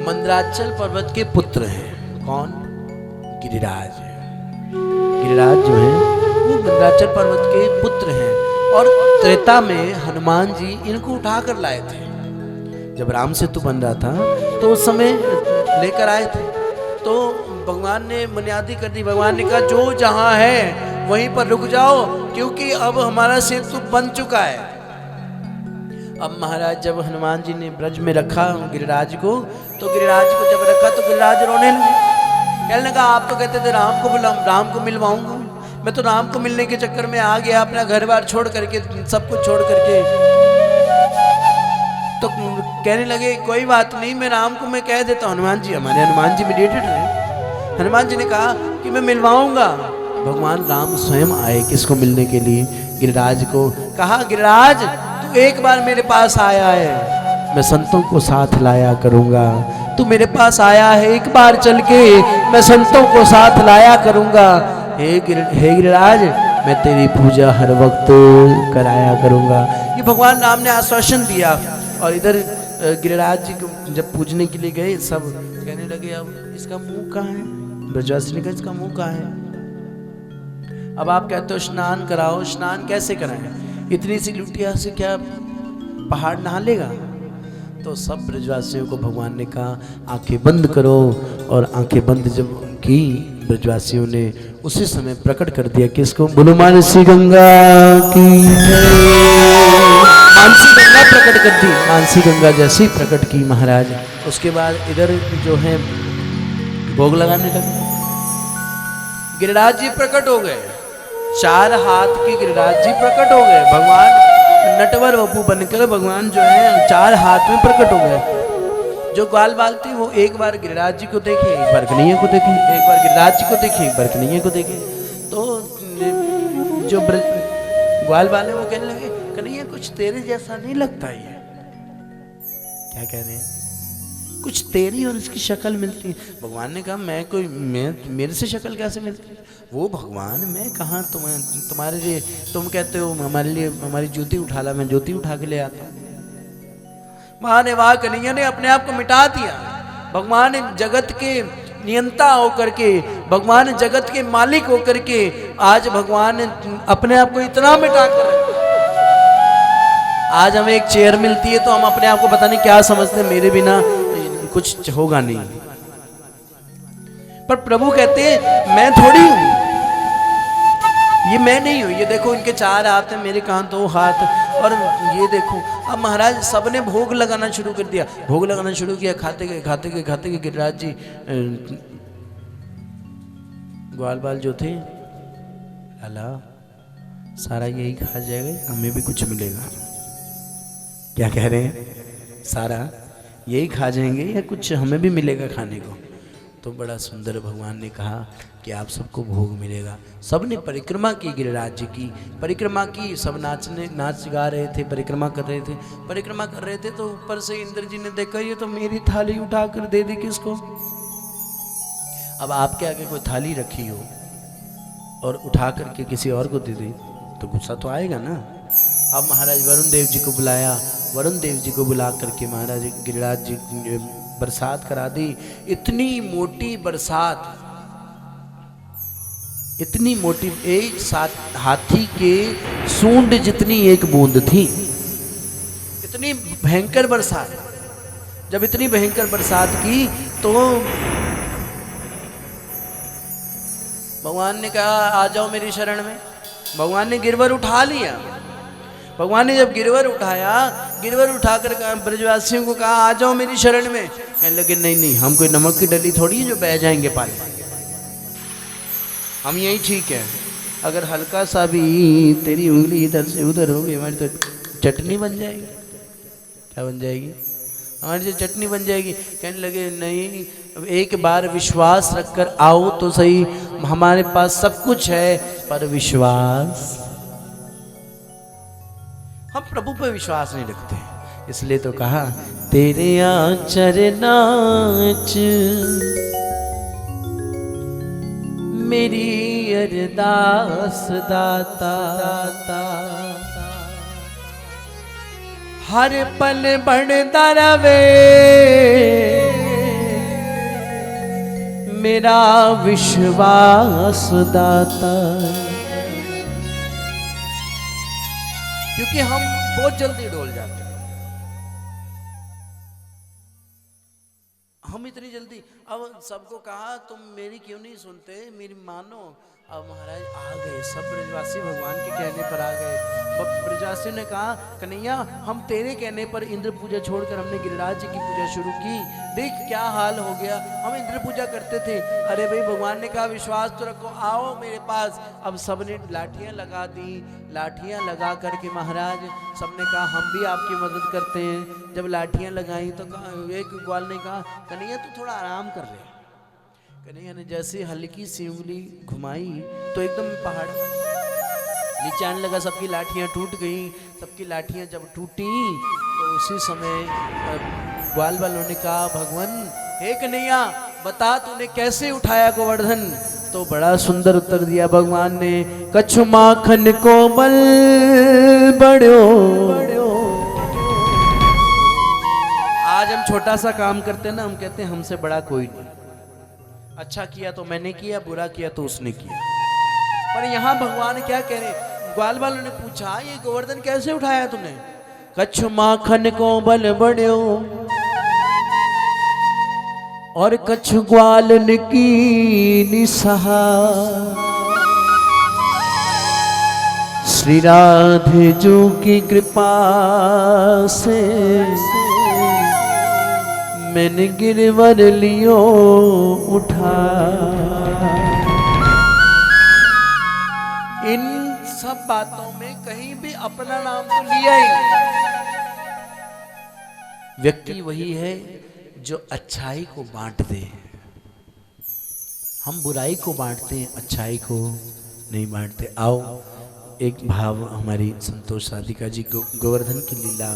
Speaker 1: मंदराचल पर्वत के पुत्र हैं। कौन? गिरिराज। गिरिराज जो है वो मंदराचल पर्वत के पुत्र हैं, और त्रेता में हनुमान जी इनको उठा कर लाए थे। जब राम सेतु बन रहा था तो उस समय लेकर आए थे। तो भगवान ने बुनियादी कर दी। भगवान ने कहा जो जहां है वहीं पर रुक जाओ, क्योंकि अब हमारा सेतु बन चुका है। अब महाराज जब हनुमान जी ने ब्रज में रखा गिरिराज को, तो गिरिराज को जब रखा तो गिरिराज रोने लगे। कहने लगा आप तो कहते थे राम को मिलवाऊंगा, मैं तो राम को मिलने के चक्कर में आ गया, अपना घर बार छोड़ करके, सब कुछ छोड़ करके। तो कहने लगे कोई बात नहीं, मैं राम को मैं कह देता हूँ। हनुमान जी, हमारे हनुमान जी मीडिएटर हैं। हनुमान जी ने कहा कि मैं मिलवाऊंगा। भगवान राम स्वयं आए किसको मिलने के लिए? गिरिराज को। कहा गिरिराज तू एक बार मेरे पास आया है, मैं संतों को साथ लाया करूंगा। तू मेरे पास आया है, एक बार चल के मैं संतों को साथ लाया करूंगा। हे गिरिराज मैं तेरी पूजा हर वक्त कराया करूंगा। ये भगवान राम ने आश्वासन दिया। और इधर गिरिराज जी को जब पूजने के लिए गए, सब कहने लगे अब इसका मुंह कहाँ है? ब्रजवासी ने कहा इसका मुंह कहाँ है? अब आप कहते हो स्नान कराओ, स्नान कैसे कराएं? इतनी सी लुटिया से क्या पहाड़ नहा लेगा? तो सब ब्रजवासियों को भगवान ने कहा आंखें बंद करो, और आंखें बंद जब की ब्रजवासियों ने उसी समय प्रकट कर दिया किसको? बोलो मानसी गंगा की मानसी गंगा प्रकट कर दी। मानसी गंगा जैसी प्रकट की महाराज। उसके बाद इधर जो है भोग लगाने लगे। गिरिराज जी प्रकट हो गए, 4 हाथ के गिरिराज जी प्रकट हो गए। भगवान नटवर वपू बनकर भगवान जो है 4 हाथ में प्रकट हो गए। जो ग्वाल बाल थे वो एक बार गिरिराज जी को देखे, एक बार कन्हैया को देखे, एक बार गिरिराज जी को देखे, एक बार कन्हैया को देखे। तो जो ग्वाल बाल है वो कहने लगे कन्हैया कुछ तेरे जैसा नहीं लगता ये। क्या कह रहे हैं? कुछ तेरी और इसकी शक्ल मिलती है। भगवान ने कहा मैं मेरे से शक्ल कैसे मिलती है? वो भगवान मैं कहाँ तुम्हारे लिए, तुम कहते हो हमारे लिए हमारी ज्योति उठा ला, मैं ज्योति उठा के ले आता हूँ। वहां ने वाह कन्हैया ने अपने आप को मिटा दिया। भगवान जगत के नियंता होकर के, भगवान जगत के मालिक होकर के, आज भगवान अपने आप को इतना मिटा कर, आज हमें एक चेयर मिलती है तो हम अपने आप को पता नहीं क्या समझते, मेरे बिना कुछ होगा नहीं। पर प्रभु कहते हैं मैं थोड़ी हूं, ये मैं नहीं हूं। ये देखो इनके 4 हाथ हैं, मेरे कहां 2 हाथ। और ये देखो अब महाराज सबने भोग लगाना शुरू कर दिया। भोग लगाना शुरू किया, खाते गए गिरिराज जी ग्वाल बाल जो थे, लाला सारा यही खा जाएगा, हमें भी कुछ मिलेगा? क्या कह रहे हैं? सारा यही खा जाएंगे या कुछ हमें भी मिलेगा खाने को? तो बड़ा सुंदर भगवान ने कहा कि आप सबको भोग मिलेगा। सबने परिक्रमा की, गिरिराज जी की परिक्रमा की, सब नाच गा रहे थे, परिक्रमा कर रहे थे। तो ऊपर से इंद्र जी ने देखा ये तो मेरी थाली उठा कर दे दी किसको? अब आपके आगे कोई थाली रखी हो और उठा करके किसी और को दे दी तो गुस्सा तो आएगा ना। अब महाराज वरुण देव जी को बुलाया, वरुण देव जी को बुला करके महाराज गिरिराज जी बरसात करा दी। इतनी मोटी बरसात, इतनी मोटी, एक साथ हाथी के सूंड जितनी एक बूंद थी। इतनी भयंकर बरसात। जब इतनी भयंकर बरसात की तो भगवान ने कहा आ जाओ मेरी शरण में। भगवान ने गिरवर उठा लिया। भगवान ने जब गिरवर उठाया, गिरवर उठाकर ब्रजवासियों को कहा आ जाओ मेरी शरण में। कहने लगे नहीं, हम कोई नमक की डली थोड़ी है जो बह जाएंगे पानी, हम यही ठीक है। अगर हल्का सा भी तेरी उंगली इधर से उधर हो गई हमारी तो चटनी बन जाएगी। क्या बन जाएगी? हमारी जो चटनी बन जाएगी। कहने लगे नहीं, एक बार विश्वास रखकर आओ तो सही, हमारे पास सब कुछ है पर विश्वास, हम प्रभु पर विश्वास नहीं रखते। इसलिए तो कहा तेरे आचरनाच मेरी अरदास दाता, हर पल बढ़ता रवे मेरा विश्वास दाता। क्योंकि हम बहुत जल्दी डोल जाते हैं, हम इतनी जल्दी? अब सबको कहा तुम मेरी क्यों नहीं सुनते, मेरी मानो। अब महाराज आ गए, सब ब्रजवासी भगवान के कहने पर आ गए। ब्रजवासी ने कहा कन्हैया हम तेरे कहने पर इंद्र पूजा छोड़कर हमने गिरिराज जी की पूजा शुरू की, देख क्या हाल हो गया, हम इंद्र पूजा करते थे। अरे भाई भगवान ने कहा विश्वास तो रखो, आओ मेरे पास। अब सबने लाठियां लगा दी, लाठियां लगा करके महाराज सबने कहा हम भी आपकी मदद करते हैं। जब लाठियां लगाई तो एक ग्वाल ने कहा कन्हैया तू थोड़ा आराम कर ले। कन्हैया ने जैसे हल्की सी उंगली घुमाई तो एकदम पहाड़ नीचे आने लगा, सबकी लाठियां टूट गई। सबकी लाठियां जब टूटी तो उसी समय ग्वाल वालों ने कहा भगवान हे कन्हैया बता तूने कैसे उठाया गोवर्धन? तो बड़ा सुंदर उत्तर दिया भगवान ने, कछु माखन कोमल बड़ो। आज हम छोटा सा काम करते हैं ना, हम कहते हैं हमसे बड़ा कोई नहीं। अच्छा किया तो मैंने किया, बुरा किया तो उसने किया। पर यहाँ भगवान क्या कह रहे? ग्वाल वालों ने पूछा ये गोवर्धन कैसे उठाया तूने? कछु माखन को बल बड़ो और कछु ग्वालन की निसहा, श्री राधे जी की कृपा से मैंने गिरवर लियो उठा। इन सब बातों में कहीं भी अपना नाम तो लिया ही नहीं। व्यक्ति वही है जो अच्छाई को बांट दे। हम बुराई को बांटते हैं, अच्छाई को नहीं बांटते। आओ एक भाव हमारी संतोष राधिका जी गोवर्धन की लीला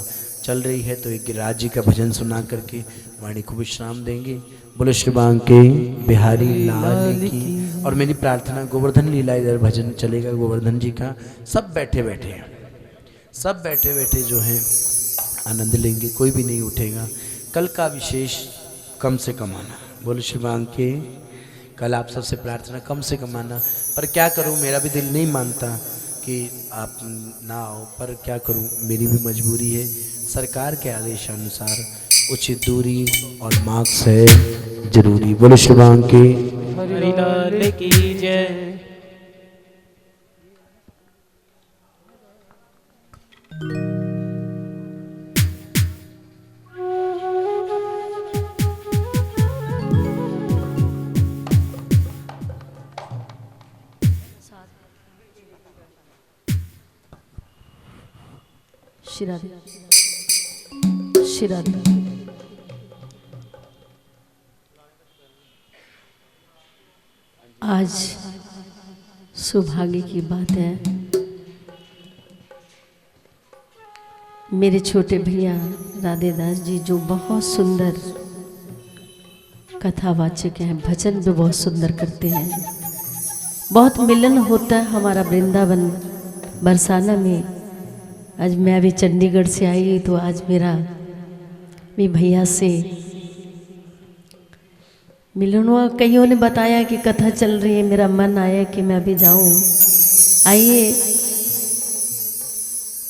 Speaker 1: चल रही है तो एक गिरिराज जी का भजन सुना करके वाणी को विश्राम देंगे। बोलो श्री बांके बिहारी लाल की। और मेरी प्रार्थना गोवर्धन लीला इधर भजन चलेगा गोवर्धन जी का, सब बैठे बैठे हैं, सब बैठे बैठे जो हैं आनंद लेंगे, कोई भी नहीं उठेगा। कल का विशेष कम से कम आना। बोलो श्री बांके। कल आप सबसे प्रार्थना कम से कम आना, पर क्या करूं मेरा भी दिल नहीं मानता कि आप ना आओ, पर क्या करूं मेरी भी मजबूरी है। सरकार के आदेशानुसार उचित दूरी और मास्क है जरूरी। बोलो श्री बांके
Speaker 2: हरि लाल की जय।
Speaker 3: श्री राधे श्री राधे। आज सौभाग्य की बात है, मेरे छोटे भैया राधे दास जी जो बहुत सुंदर कथावाचक हैं, भजन भी बहुत सुंदर करते हैं। बहुत मिलन होता है हमारा वृंदावन बरसाना में। आज मैं अभी चंडीगढ़ से आई तो आज मेरे भैया से मिलन हुआ। कईयों ने बताया कि कथा चल रही है, मेरा मन आया कि मैं अभी जाऊं। आइए,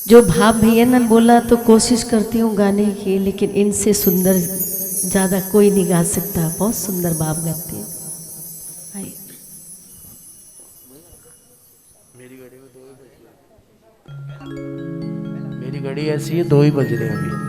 Speaker 3: जो भाव भैया ने बोला तो कोशिश करती हूँ गाने की, लेकिन इनसे सुंदर ज़्यादा कोई नहीं गा सकता। बहुत सुंदर भाव गाते हैं। आइए।
Speaker 1: मेरी घड़ी ऐसी है 2 ही बज रहे हैं अभी।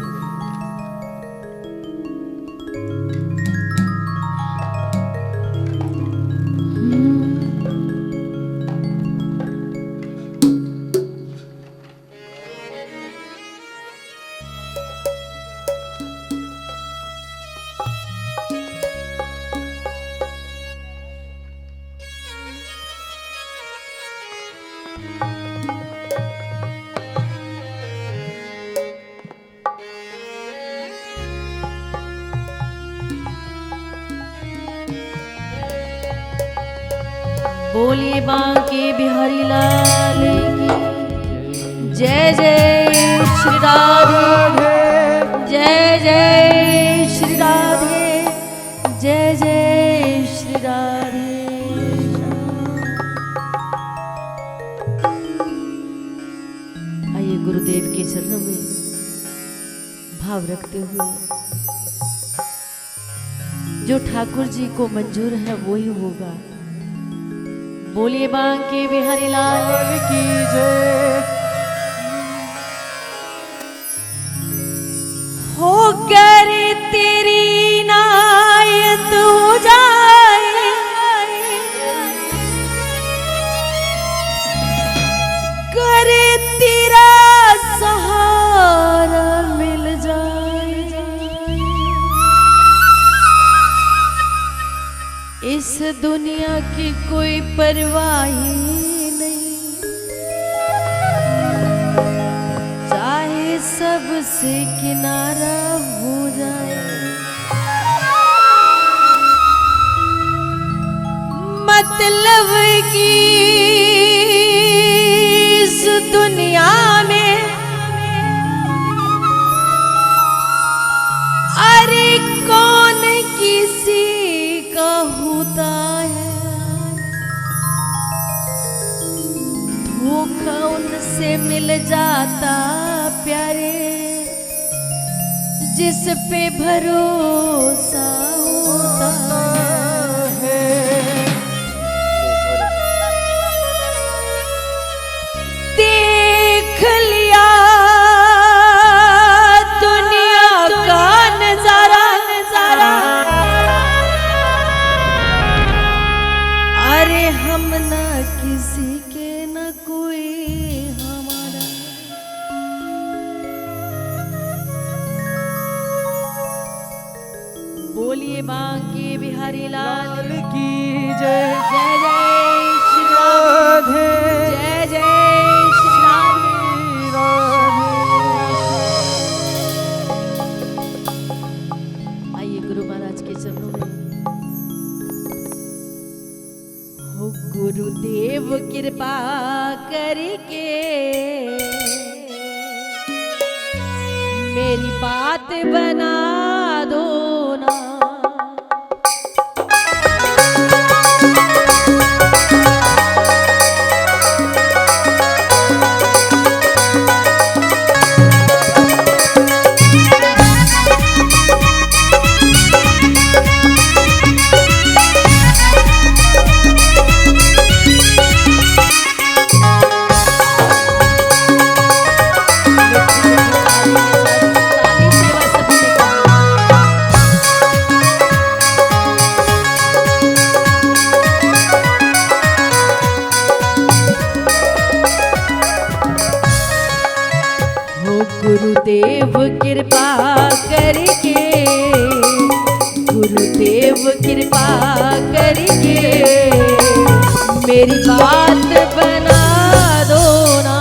Speaker 3: बोलिए बांके बिहारी लाल की जय। जय श्री राधे, जय जय श्री राधे, जय जय श्री राधे। आइए गुरुदेव के चरणों में भाव रखते हुए जो ठाकुर जी को मंजूर है वही होगा। बोलिए बांके बिहारी लाल
Speaker 2: की जय।
Speaker 3: हो कर तेरी नायत हो जाए, कर तेरा सहारा मिल जाए, इस दुनिया की कोई परवाह ही नहीं, चाहे सबसे किनारा हो जाए। मतलब की इस दुनिया में अरे कौन किसी का होता है, धोखा उनसे मिल जाता प्यारे जिस पे भरोसा होता है। देख लिया दुनिया का नजारा, अरे हम ना किसी के न कोई हमारा। बोलिए बांके बिहारी लाल
Speaker 2: की जय।
Speaker 3: जय जय श्री राधे, जय जय श्री राधे। आइए गुरु महाराज के चरणों में। हो गुरुदेव कृपा करके मेरी बात बना दो ना। गुरुदेव कृपा करके, गुरुदेव कृपा करके मेरी बात बना दो ना।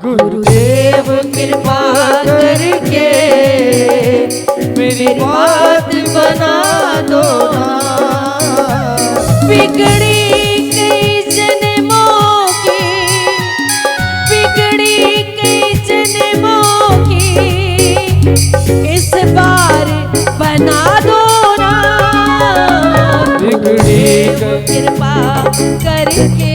Speaker 3: गुरुदेव कृपा करके मेरी बात बना दो ना। बिगड़ी कई जन्मों की, बिगड़ी कई जन्मों की, इस बार बना दो ना।
Speaker 2: बिगड़ी
Speaker 3: कृपा करके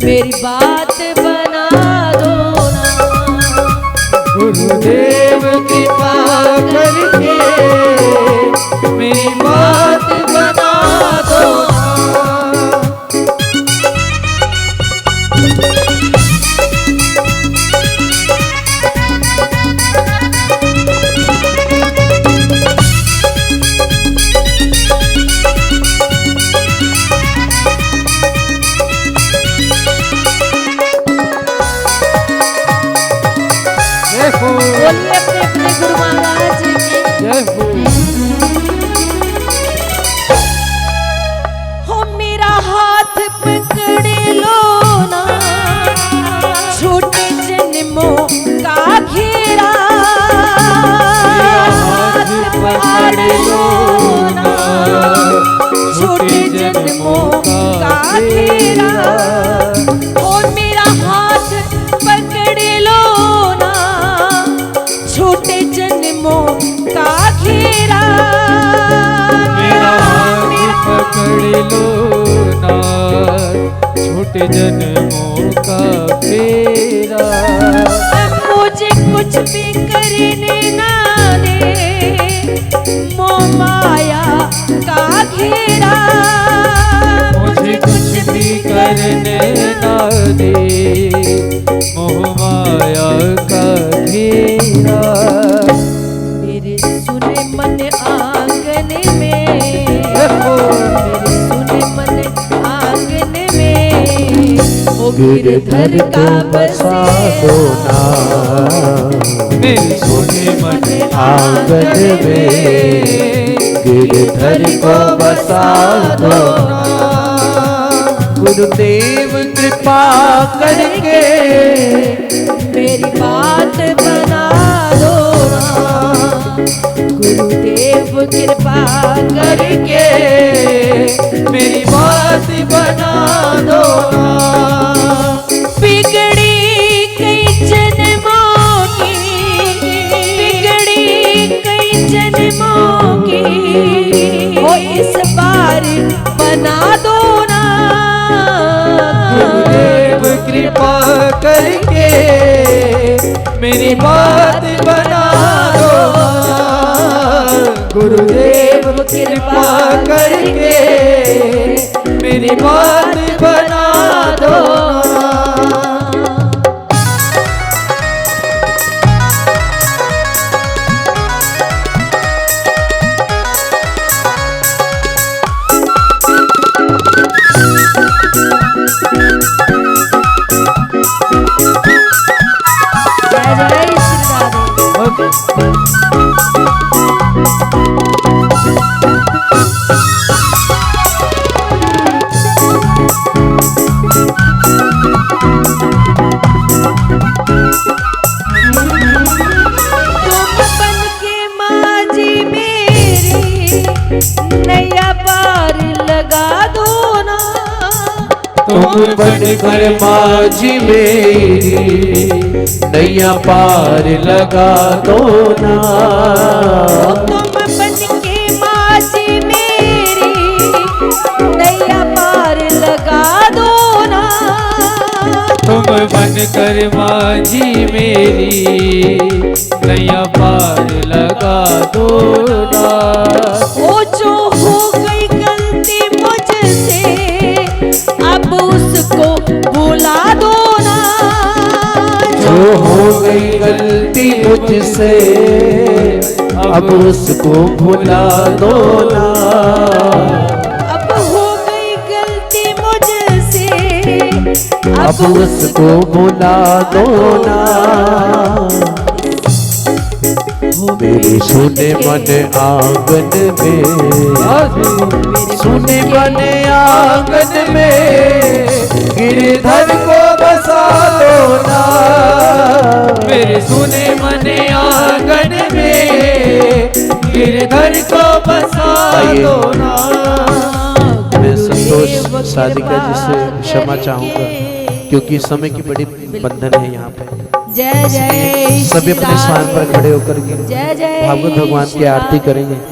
Speaker 3: मेरी बात बना दो ना।
Speaker 2: गुरुदेव कृपा करके मेरी बात बना दो ना।
Speaker 3: बोलिए अपने अपने गुरु महाराज की
Speaker 2: जय हो।
Speaker 3: हो मेरा हाथ पकड़ लो ना, छोटे जन्मों का घेरा। हाथ पकड़ लो ना, छोटे जन्मों का घेरा। हो मेरा हाथ पकड़ लो ना, छोटे जन्मों का घेरा।
Speaker 2: मेरा हाथ पकड़ लो ना, छोटे जन्मों का फेरा।
Speaker 3: मुझे कुछ भी करने ना दे,
Speaker 1: गिरधर को बसा दो ना
Speaker 2: मेरे सोने मन
Speaker 1: आंगन में, गिरधर को बसा दो ना। गुरुदेव कृपा करके
Speaker 3: मेरी बात बना दो ना, गुरुदेव कृपा करके
Speaker 2: मेरी बात बना दो ना।
Speaker 3: बिगड़ी कई जन्मों की, बिगड़ी कई जन्मों की, वो इस बार बना दो ना,
Speaker 2: गुरुदेव कृपा करके मेरी बात बना दो ना। गुरुदेव कृपा करके मेरी बात बना दो ना।
Speaker 3: जय श्री राधे। तुम बन के माझी मेरी नैया पार लगा दो ना,
Speaker 1: तुम बनकर माझी मेरी नैया पार लगा दो ना।
Speaker 3: तुम बन के माझी मेरी नैया पार लगा दो ना,
Speaker 2: तुम बनकर माझी मेरी नैया पार लगा दो ना।
Speaker 3: वो जो हो गई गलती मुझसे अब उसको भुला दो ना,
Speaker 1: जो हो गई गलती मुझसे अब उसको भुला दो ना।
Speaker 3: अब हो गई गलती मुझसे
Speaker 1: अब उसको भुला दो ना। मेरे सुने मन आंगन में, सुने मन आंगन में, गिरधर को बसा दो ना।
Speaker 2: मेरे सुने मन आंगन में गिरधर को बसा दो ना।
Speaker 1: मैं संतोष साधिका जी से क्षमा चाहूंगा क्योंकि समय की बड़ी बंधन है यहाँ पे।
Speaker 3: जय जय
Speaker 1: सभी अपने स्थान पर खड़े होकर के
Speaker 3: जय जय
Speaker 1: भागवत भगवान की आरती करेंगे।